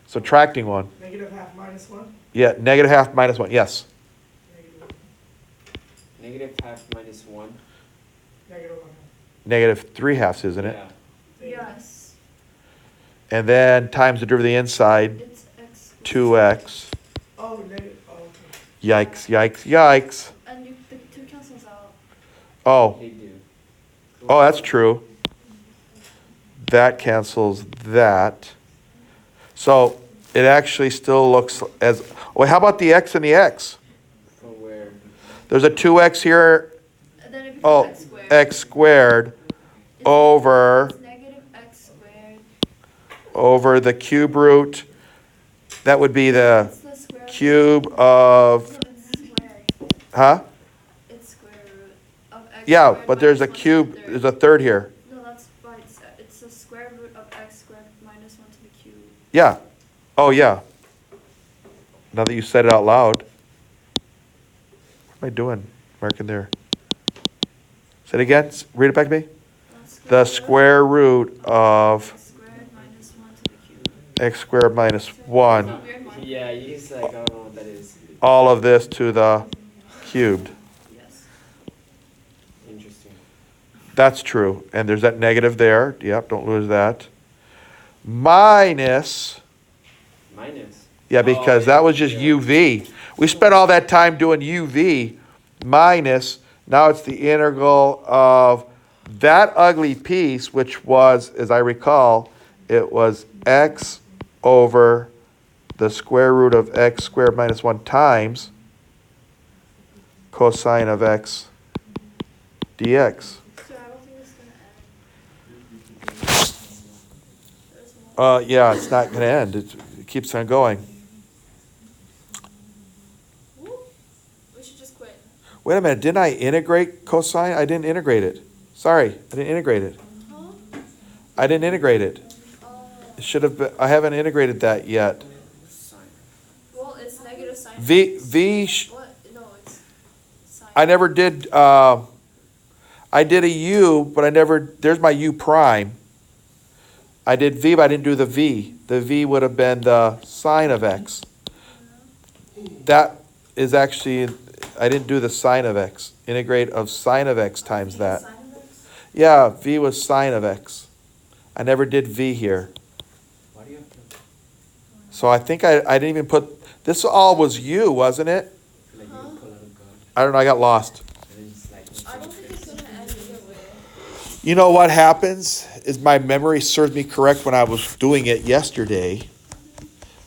Subtracting 1. Negative half minus 1? Yeah, negative half minus 1. Yes. Negative half minus 1. Negative 1. Negative 3/2, isn't it? Yeah. Yes. And then times the derivative of the inside. It's x 2x. Oh, negative, oh, okay. Yikes, yikes, yikes. And the 2 cancels out. Oh, They do. oh, that's true. That cancels that. So it actually still looks as, well, how about the x and the x? For where? There's a 2x here, And then it becomes oh, x squared. x squared It's- over, It's negative x squared. over the cube root. That would be the It's the square root. cube No, of, it's squared. huh? It's square root of x Yeah, squared but there's a minus 1 to the cube, third. there's a third here. No, that's why it's the square root of x squared minus 1 to the cube. Yeah. Oh, yeah. Now that you said it out loud. What am I doing? Marking there. Say it again. Read it back to me. The square root of X squared minus 1 to the cube. x squared minus 1. It's a weird mark. Yeah, he's like, I don't know what that is. All of this to the cubed. Yes. Interesting. That's true. And there's that negative there. Yep, don't lose that. Minus, Minus. yeah, because that was just UV. We spent all that time doing UV minus, now it's the integral of that ugly piece, which was, as I recall, it was x over the square root of x squared minus 1 times cosine of x dx. So I don't think it's gonna end. There's more. Yeah, it's not going to end. It keeps on going. Woo. We should just quit. Wait a minute, didn't I integrate cosine? I didn't integrate it. Sorry, I didn't integrate it. Huh? I didn't integrate it. It should have been, I haven't integrated that yet. Well, it's negative sine. What? No, it's sine. I never did, I did a u, but I never, there's my u prime. I did v, but I didn't do the v. The v would have been the sine of x. That is actually, I didn't do the sine of x. Integrate of sine of x times that. Sine of x? Yeah, v was sine of x. I never did v here. Why do you have to? So I think I didn't even put, this all was u, wasn't it? Like you pull out of God. I don't know, I got lost. And then it's like. I don't think it's gonna end either way. You know what happens is my memory serves me correct when I was doing it yesterday,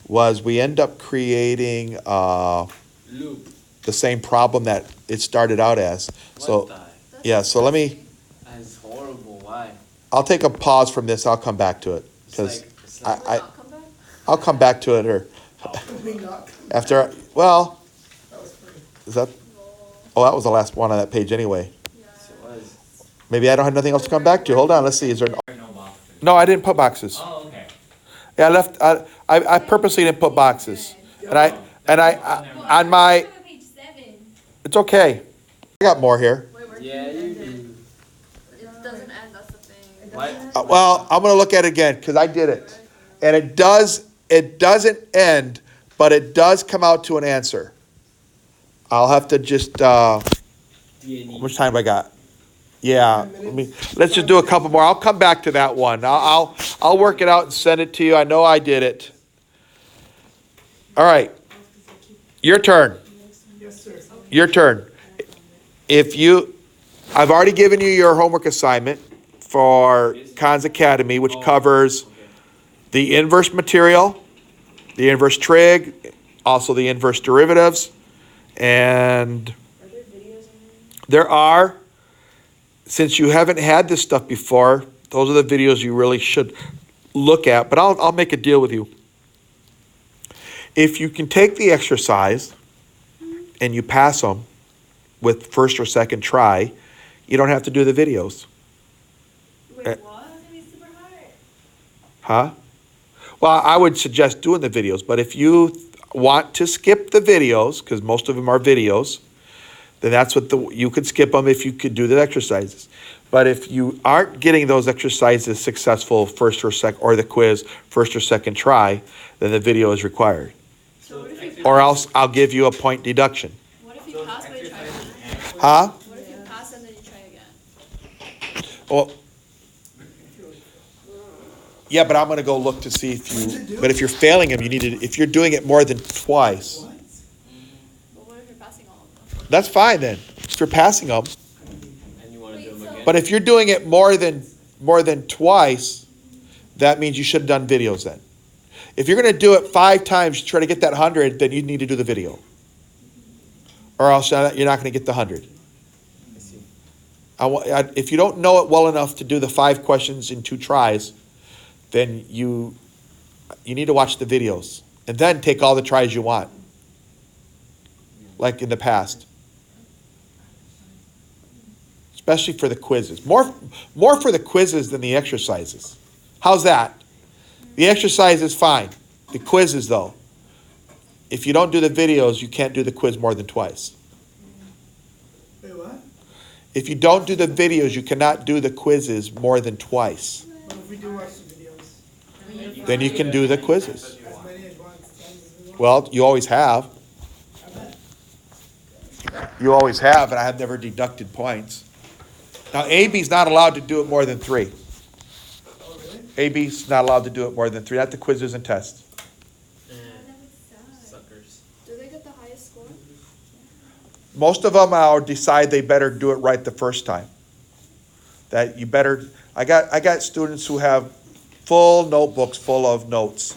was we end up creating Loop. the same problem that it started out as. So, What the? That's yeah, so let me, That's horrible. Why? I'll take a pause from this, I'll come back to it. It's Because like, it's I- like Will it not come back? I'll come back to it, or Maybe not, after, well, that was pretty. is that, No. oh, that was the last one on that page anyway. Yeah. it was. Maybe I don't have nothing else to come back to. Hold on, let's see, is there, No boxes. no, I didn't put boxes. Oh, okay. Yeah, I left, I purposely didn't put boxes. And I, on my, Go to page 7. it's okay. I got more here. Wait, where Yeah, can you end do. it? It doesn't end, that's the thing. What? Well, I'm gonna look at it again, because I did it. And it doesn't end, but it does come out to an answer. I'll have to just, how much time have I got? Yeah, let's just do a couple more. I'll come back to that one. I'll work it out and send it to you. I know I did it. All right, your turn. Yes, sir. Your turn. I've already given you your homework assignment for Khan's Academy, which covers the inverse material, the inverse trig, also the inverse derivatives, and Are there videos in there? there are, since you haven't had this stuff before, those are the videos you really should look at, but I'll make a deal with you. If you can take the exercise and you pass them with first or second try, you don't have to do the videos. Wait, Uh, what? It's gonna be super hard. Huh? Well, I would suggest doing the videos, but if you want to skip the videos, because most of them are videos, then that's what you could skip them if you could do the exercises. But if you aren't getting those exercises successful first or second, or the quiz first or second try, then the video is required. So what if you Or else I'll give you a point deduction. What if you pass but you try again? Huh? What if you pass and then you try again? Well, Yeah, but I'm gonna go look to see if you, but if you're failing them, you need to, if you're doing it more than twice, What? But what if you're passing all of them? that's fine then, if you're passing them. And you wanna do them again? But if you're doing it more than twice, that means you should have done videos then. If you're gonna do it 5 times to try to get that 100, then you need to do the video. Or else you're not gonna get the 100. I see. If you don't know it well enough to do the 5 questions in 2 tries, then you need to watch the videos and then take all the tries you want, like in the past. Especially for the quizzes. More for the quizzes than the exercises. How's that? The exercise is fine. The quizzes, though, if you don't do the videos, you can't do the quiz more than twice. Wait, what? If you don't do the videos, you cannot do the quizzes more than twice. But if we do watch the videos, Then you can do the quizzes. as many advanced times as we want. Well, you always have. I bet. You always have, and I have never deducted points. Now, AB's not allowed to do it more than 3. Oh, really? AB's not allowed to do it more than 3. Not the quizzes and tests. Suckers. Do they get the highest score? Most of them are decide they better do it right the first time. That you better. I got students who have full notebooks full of notes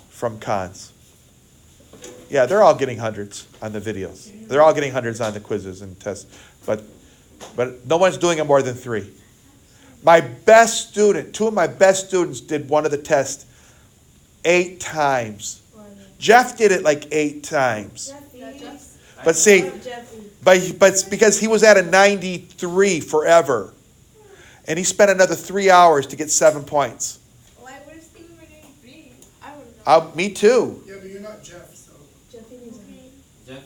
from cons. Yeah, they're all getting hundreds on the videos. They're all getting hundreds on the quizzes and tests, but no one's doing it more than 3. My best student, 2 of my best students did one of the tests 8 times. Jeff did it like 8 times. Yeah, Jeff. But see, but it's because he was at a 93 forever. And he spent another 3 hours to get 7 points. Why would Steven were getting 3? I would know. Me too. Yeah, but you're not Jeff, so. Jeff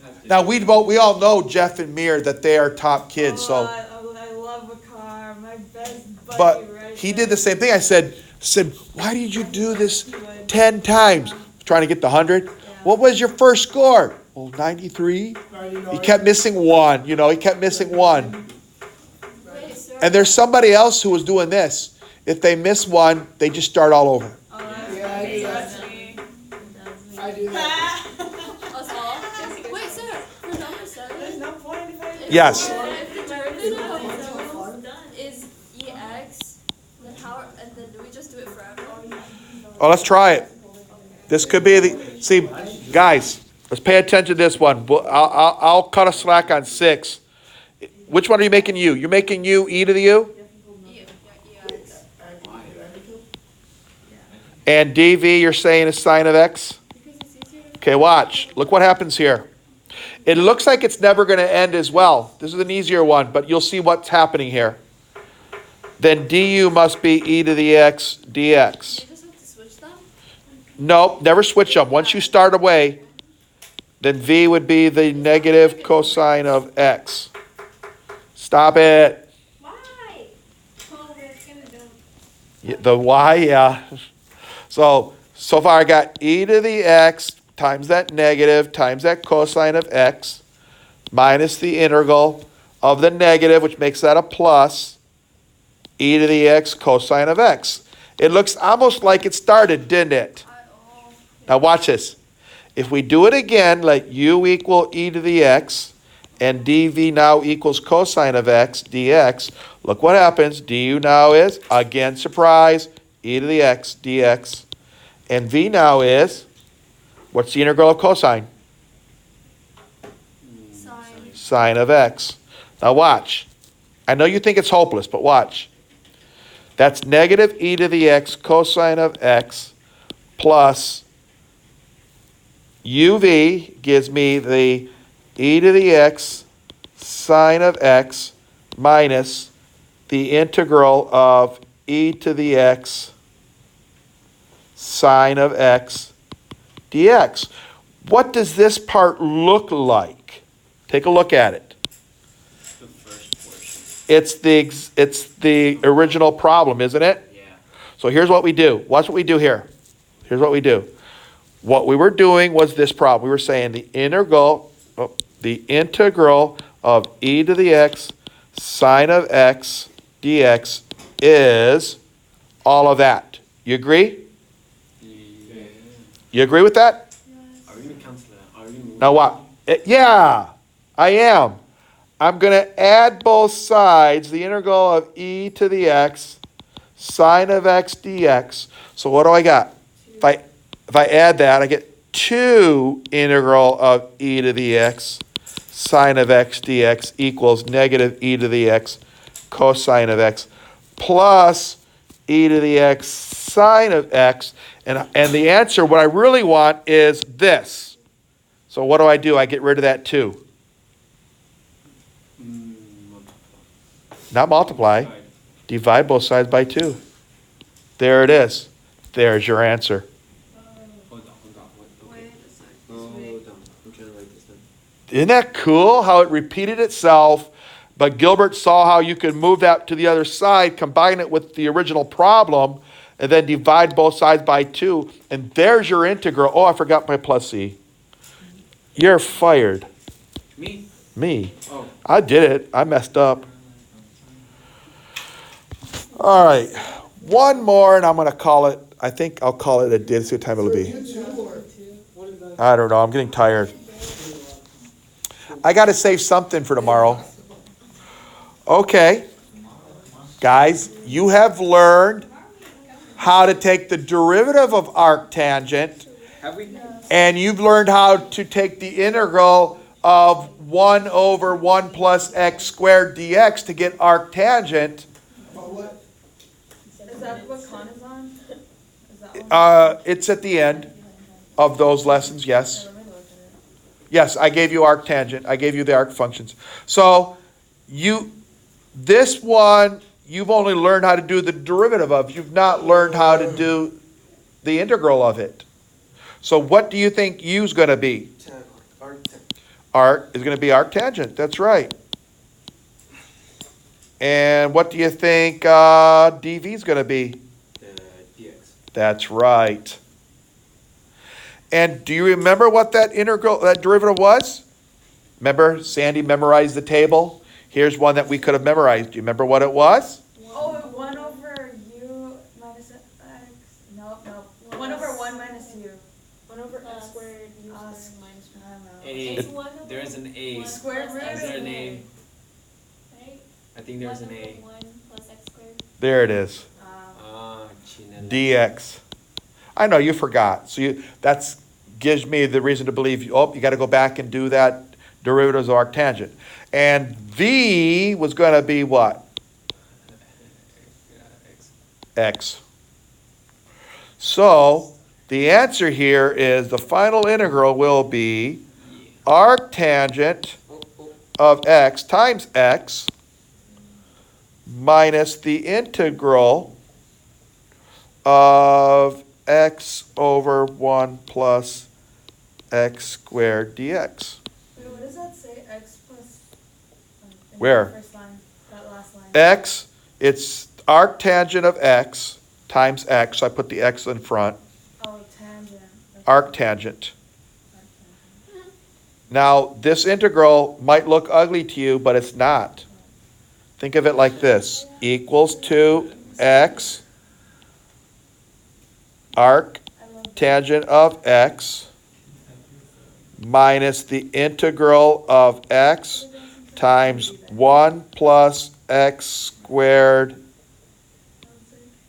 has to. Now we all know Jeff and Mir that they are top kids. So, I love a car, my best buddy but right he there. did the same thing. I said, why did you do this 10 times? Trying to get the 100. What was your first score? Well, 93. He kept missing 1. You know, he kept missing 1. Wait, sir. And there's somebody else who was doing this. If they miss 1, they just start all over. Oh, that's Yeah, I do that. that's me. I do that. Us all? Wait, sir, for number 7, There's no point if I. Yes. if the derivative of is EX, then how, and then do we just do it forever? Oh, let's try it. This could be see, guys, let's pay attention to this one. I'll cut a slack on 6. Which one are you making U? You're making U e to the U? EX. And dv, you're saying is sine of x? Because it's easier to. Okay, watch. Look what happens here. It looks like it's never going to end as well. This is an easier one, but you'll see what's happening here. Then du must be e to the x dx. You just have to switch them? Nope, never switch them. Once you start away, then v would be the negative cosine of x. Stop it. Why? Oh, we're gonna do. Yeah, the y, yeah. So far I got e to the x times that negative times that cosine of x minus the integral of the negative, which makes that a plus, e to the x cosine of x. It looks almost like it started, didn't it? Now watch this. If we do it again, let u equal e to the x, and dv now equals cosine of x dx, look what happens. Du now is, again, surprise, e to the x dx. And v now is, what's the integral of cosine? Sine. Sine of x. Now watch. I know you think it's hopeless, but watch. That's negative e to the x cosine of x plus uv gives me the e to the x sine of x minus the integral of e to the x sine of x dx. What does this part look like? Take a look at it. The first portion. It's the original problem, isn't it? Yeah. So here's what we do. Watch what we do here. Here's what we do. What we were doing was this problem. We were saying the integral of e to the x sine of x dx is all of that. You agree? Yeah. You agree with that? Are we gonna cancel that? Are we gonna move? Now what? Yeah, I am. I'm going to add both sides, the integral of e to the x, sine of x dx. So what do I got? If I add that, I get 2 integral of e to the x, sine of x dx equals negative e to the x cosine of x plus e to the x sine of x. And the answer, what I really want is this. So what do? I get rid of that 2. Not multiply. Divide both sides by 2. There it is. There's your answer. Hold on. Wait a sec. Hold on. I'm trying to write this down. Isn't that cool how it repeated itself, but Gilbert saw how you could move that to the other side, combine it with the original problem, and then divide both sides by 2. And there's your integral. Oh, I forgot my plus c. You're fired. Me? Me. Oh. I did it. I messed up. All right. One more, and I'm going to call it, I think I'll call it a day. See what time it'll be. I don't know. I'm getting tired. I got to save something for tomorrow. Okay. Guys, you have learned how to take the derivative of arctangent, Have we? and you've learned how to take the integral of 1 over 1 plus x squared dx to get arctangent. But what, Is that what con is on? Is that one? It's at the end of those lessons, yes. Yeah, let me look at it. Yes, I gave you arctangent. I gave you the arc functions. So this one, you've only learned how to do the derivative of. You've not learned how to do the integral of it. So what do you think u's going to be? Arc is going to be arctangent. That's right. And what do you think dv is going to be? Dx. That's right. And do you remember what that derivative was? Remember, Sandy memorized the table. Here's one that we could have memorized. Do you remember what it was? Oh, 1 over u minus x. Nope. 1 over 1 minus u. 1 over Plus x squared, u uh, squared minus I don't know. A. It's 1 over There is an A. 1 Square plus root. x Is there an A? squared, right? I think there's an 1 over A. 1 plus x squared. There it is. Chinela. Dx. I know you forgot. So that's gives me the reason to believe you got to go back and do that derivatives of arctangent. And v was going to be what? X. So the answer here is the final integral will be arctangent of x times x minus the integral of x over 1 plus x squared dx. Wait, what does that say? X plus. In Where? That first line, that last line. X, it's arctangent of x times x. So I put the x in front. Oh, tangent. Okay. Arctangent. Now, this integral might look ugly to you, but it's not. Think of it like this. Equals to x arctangent of x minus the integral of x times 1 plus x squared.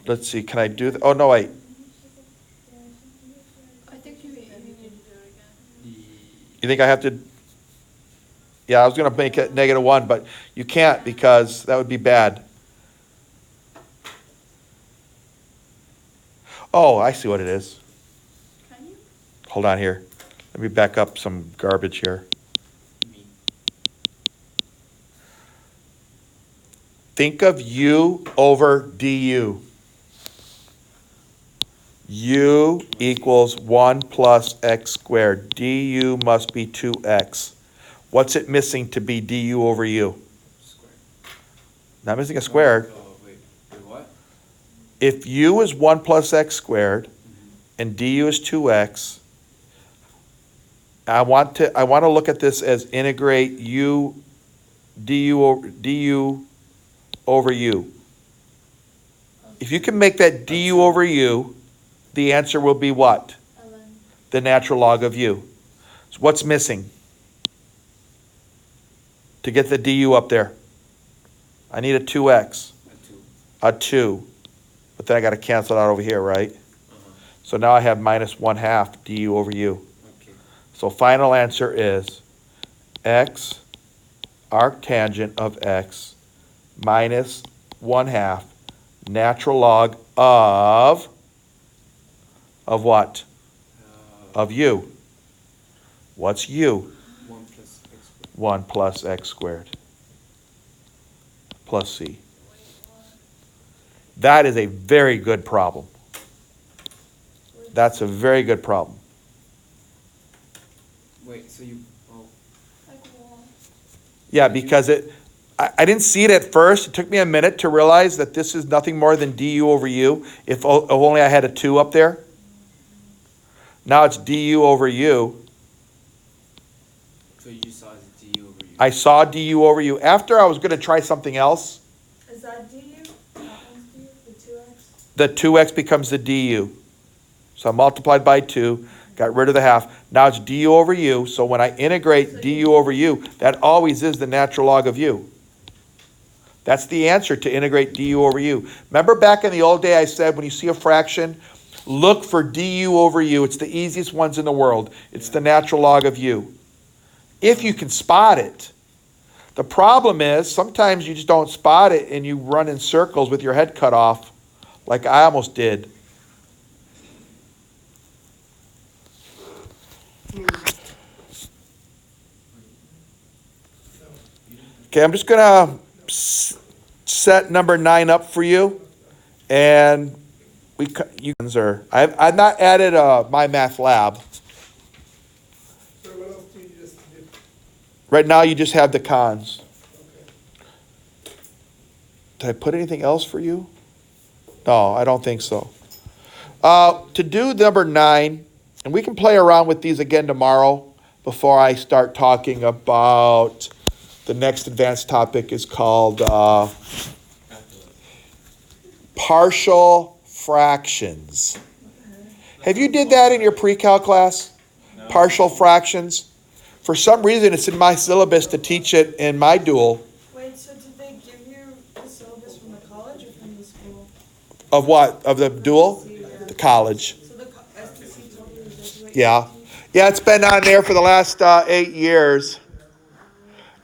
Let's see, can I do that? Oh, no, wait. I think you need to do it again. You think I have to? Yeah, I was going to make it -1, but you can't because that would be bad. Oh, I see what it is. Can you? Hold on here. Let me back up some garbage here. Think of u over du. U equals 1 plus x squared. Du must be 2x. What's it missing to be du over u? Square. Not missing a square. Oh, wait, what? If u is 1 plus x squared and du is 2x, I want to look at this as integrate du over u. If you can make that du over u, the answer will be what? ln. The natural log of u. So what's missing to get the du up there? I need a 2x, a 2. But then I got to cancel it out over here, right? So now I have minus 1/2 du over u. Okay. So final answer is x arctangent of x minus 1/2 natural log of what? Of u. What's u? 1 plus x squared plus c. That is a very good problem. That's a very good problem. Wait, so you, oh, Like wall. Yeah, because I didn't see it at first. It took me a minute to realize that this is nothing more than du over u. If only I had a 2 up there. Now it's du over u. so you just saw it as du over u. I saw du over u. After I was going to try something else, Is that du? That one's du, the 2x? the 2x becomes the du. So I multiplied by 2, got rid of the half. Now it's du over u. So when I integrate du over u, that always is the natural log of u. That's the answer to integrate du over u. Remember back in the old day I said when you see a fraction, look for du over u. It's the easiest ones in the world. It's the natural log of u. If you can spot it. The problem is sometimes you just don't spot it and you run in circles with your head cut off like I almost did. Okay, I'm just gonna set number 9 up for you, and I've not added my math lab. So what else do you just do? Right now, you just have the cons. Okay. Did I put anything else for you? No, I don't think so. To do number 9, and we can play around with these again tomorrow before I start talking about the next advanced topic is called partial fractions. Have you did that in your pre-cal class? No. Partial fractions? For some reason, it's in my syllabus to teach it in my dual. Wait, so did they give you the syllabus from the college or from the school? Of what? Of the dual? The college. So the STC told you this is what Yeah. Yeah, it's been on there for the last 8 years.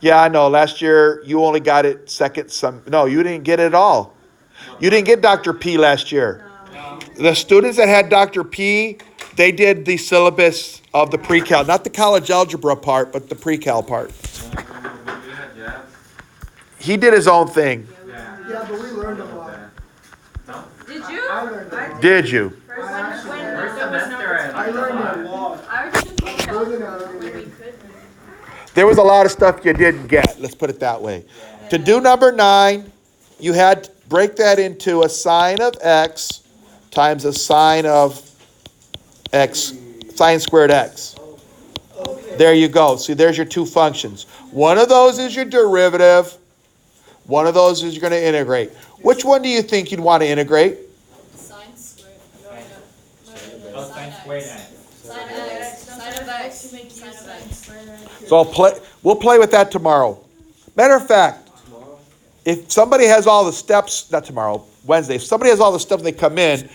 Yeah, I know. Last year, you only got it second some. No, you didn't get it at all. You didn't get Dr. P last year. The students that had Dr. P, they did the syllabus of the pre-cal. Not the college algebra part, but the pre-cal part. He did his own thing. Yeah, but we learned a lot. Did you? I learned a lot. Did you? I learned a lot. I already took it More than I when learned. we could. There was a lot of stuff you didn't get. Let's put it that way. To do number 9, you had to break that into a sine of x times a sine of x, sine squared x. There you go. See, there's your 2 functions. One of those is your derivative. One of those is you're going to integrate. Which one do you think you'd want to integrate? Sine squared. Oh, sine squared x. Sine of x. Sine of x. Sine of x. So we'll play with that tomorrow. Matter of fact, if somebody has all the steps, not tomorrow, Wednesday, if somebody has all the steps and they come in,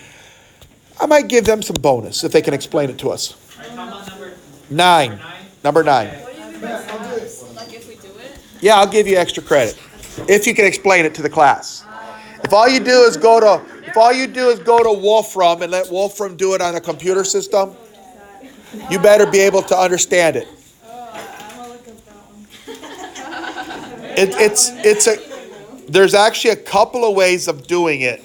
I might give them some bonus if they can explain it to us. Alright, how about number 9. Number 9. What do you mean by bonus? Like if we do it? Yeah, I'll give you extra credit if you can explain it to the class. If all you do is go to Wolfram and let Wolfram do it on a computer system, you better be able to understand it. I'm gonna look at that one. There's actually a couple of ways of doing it.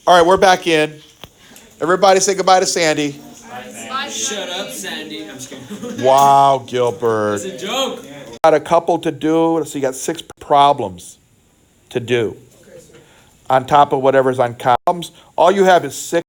All right, we're back in. Everybody say goodbye to Sandy. Shut up, Sandy. I'm just kidding. Wow, Gilbert. It's a joke. Got a couple to do, so you got 6 problems to do. Okay, so On top of whatever's on columns, all you have is 6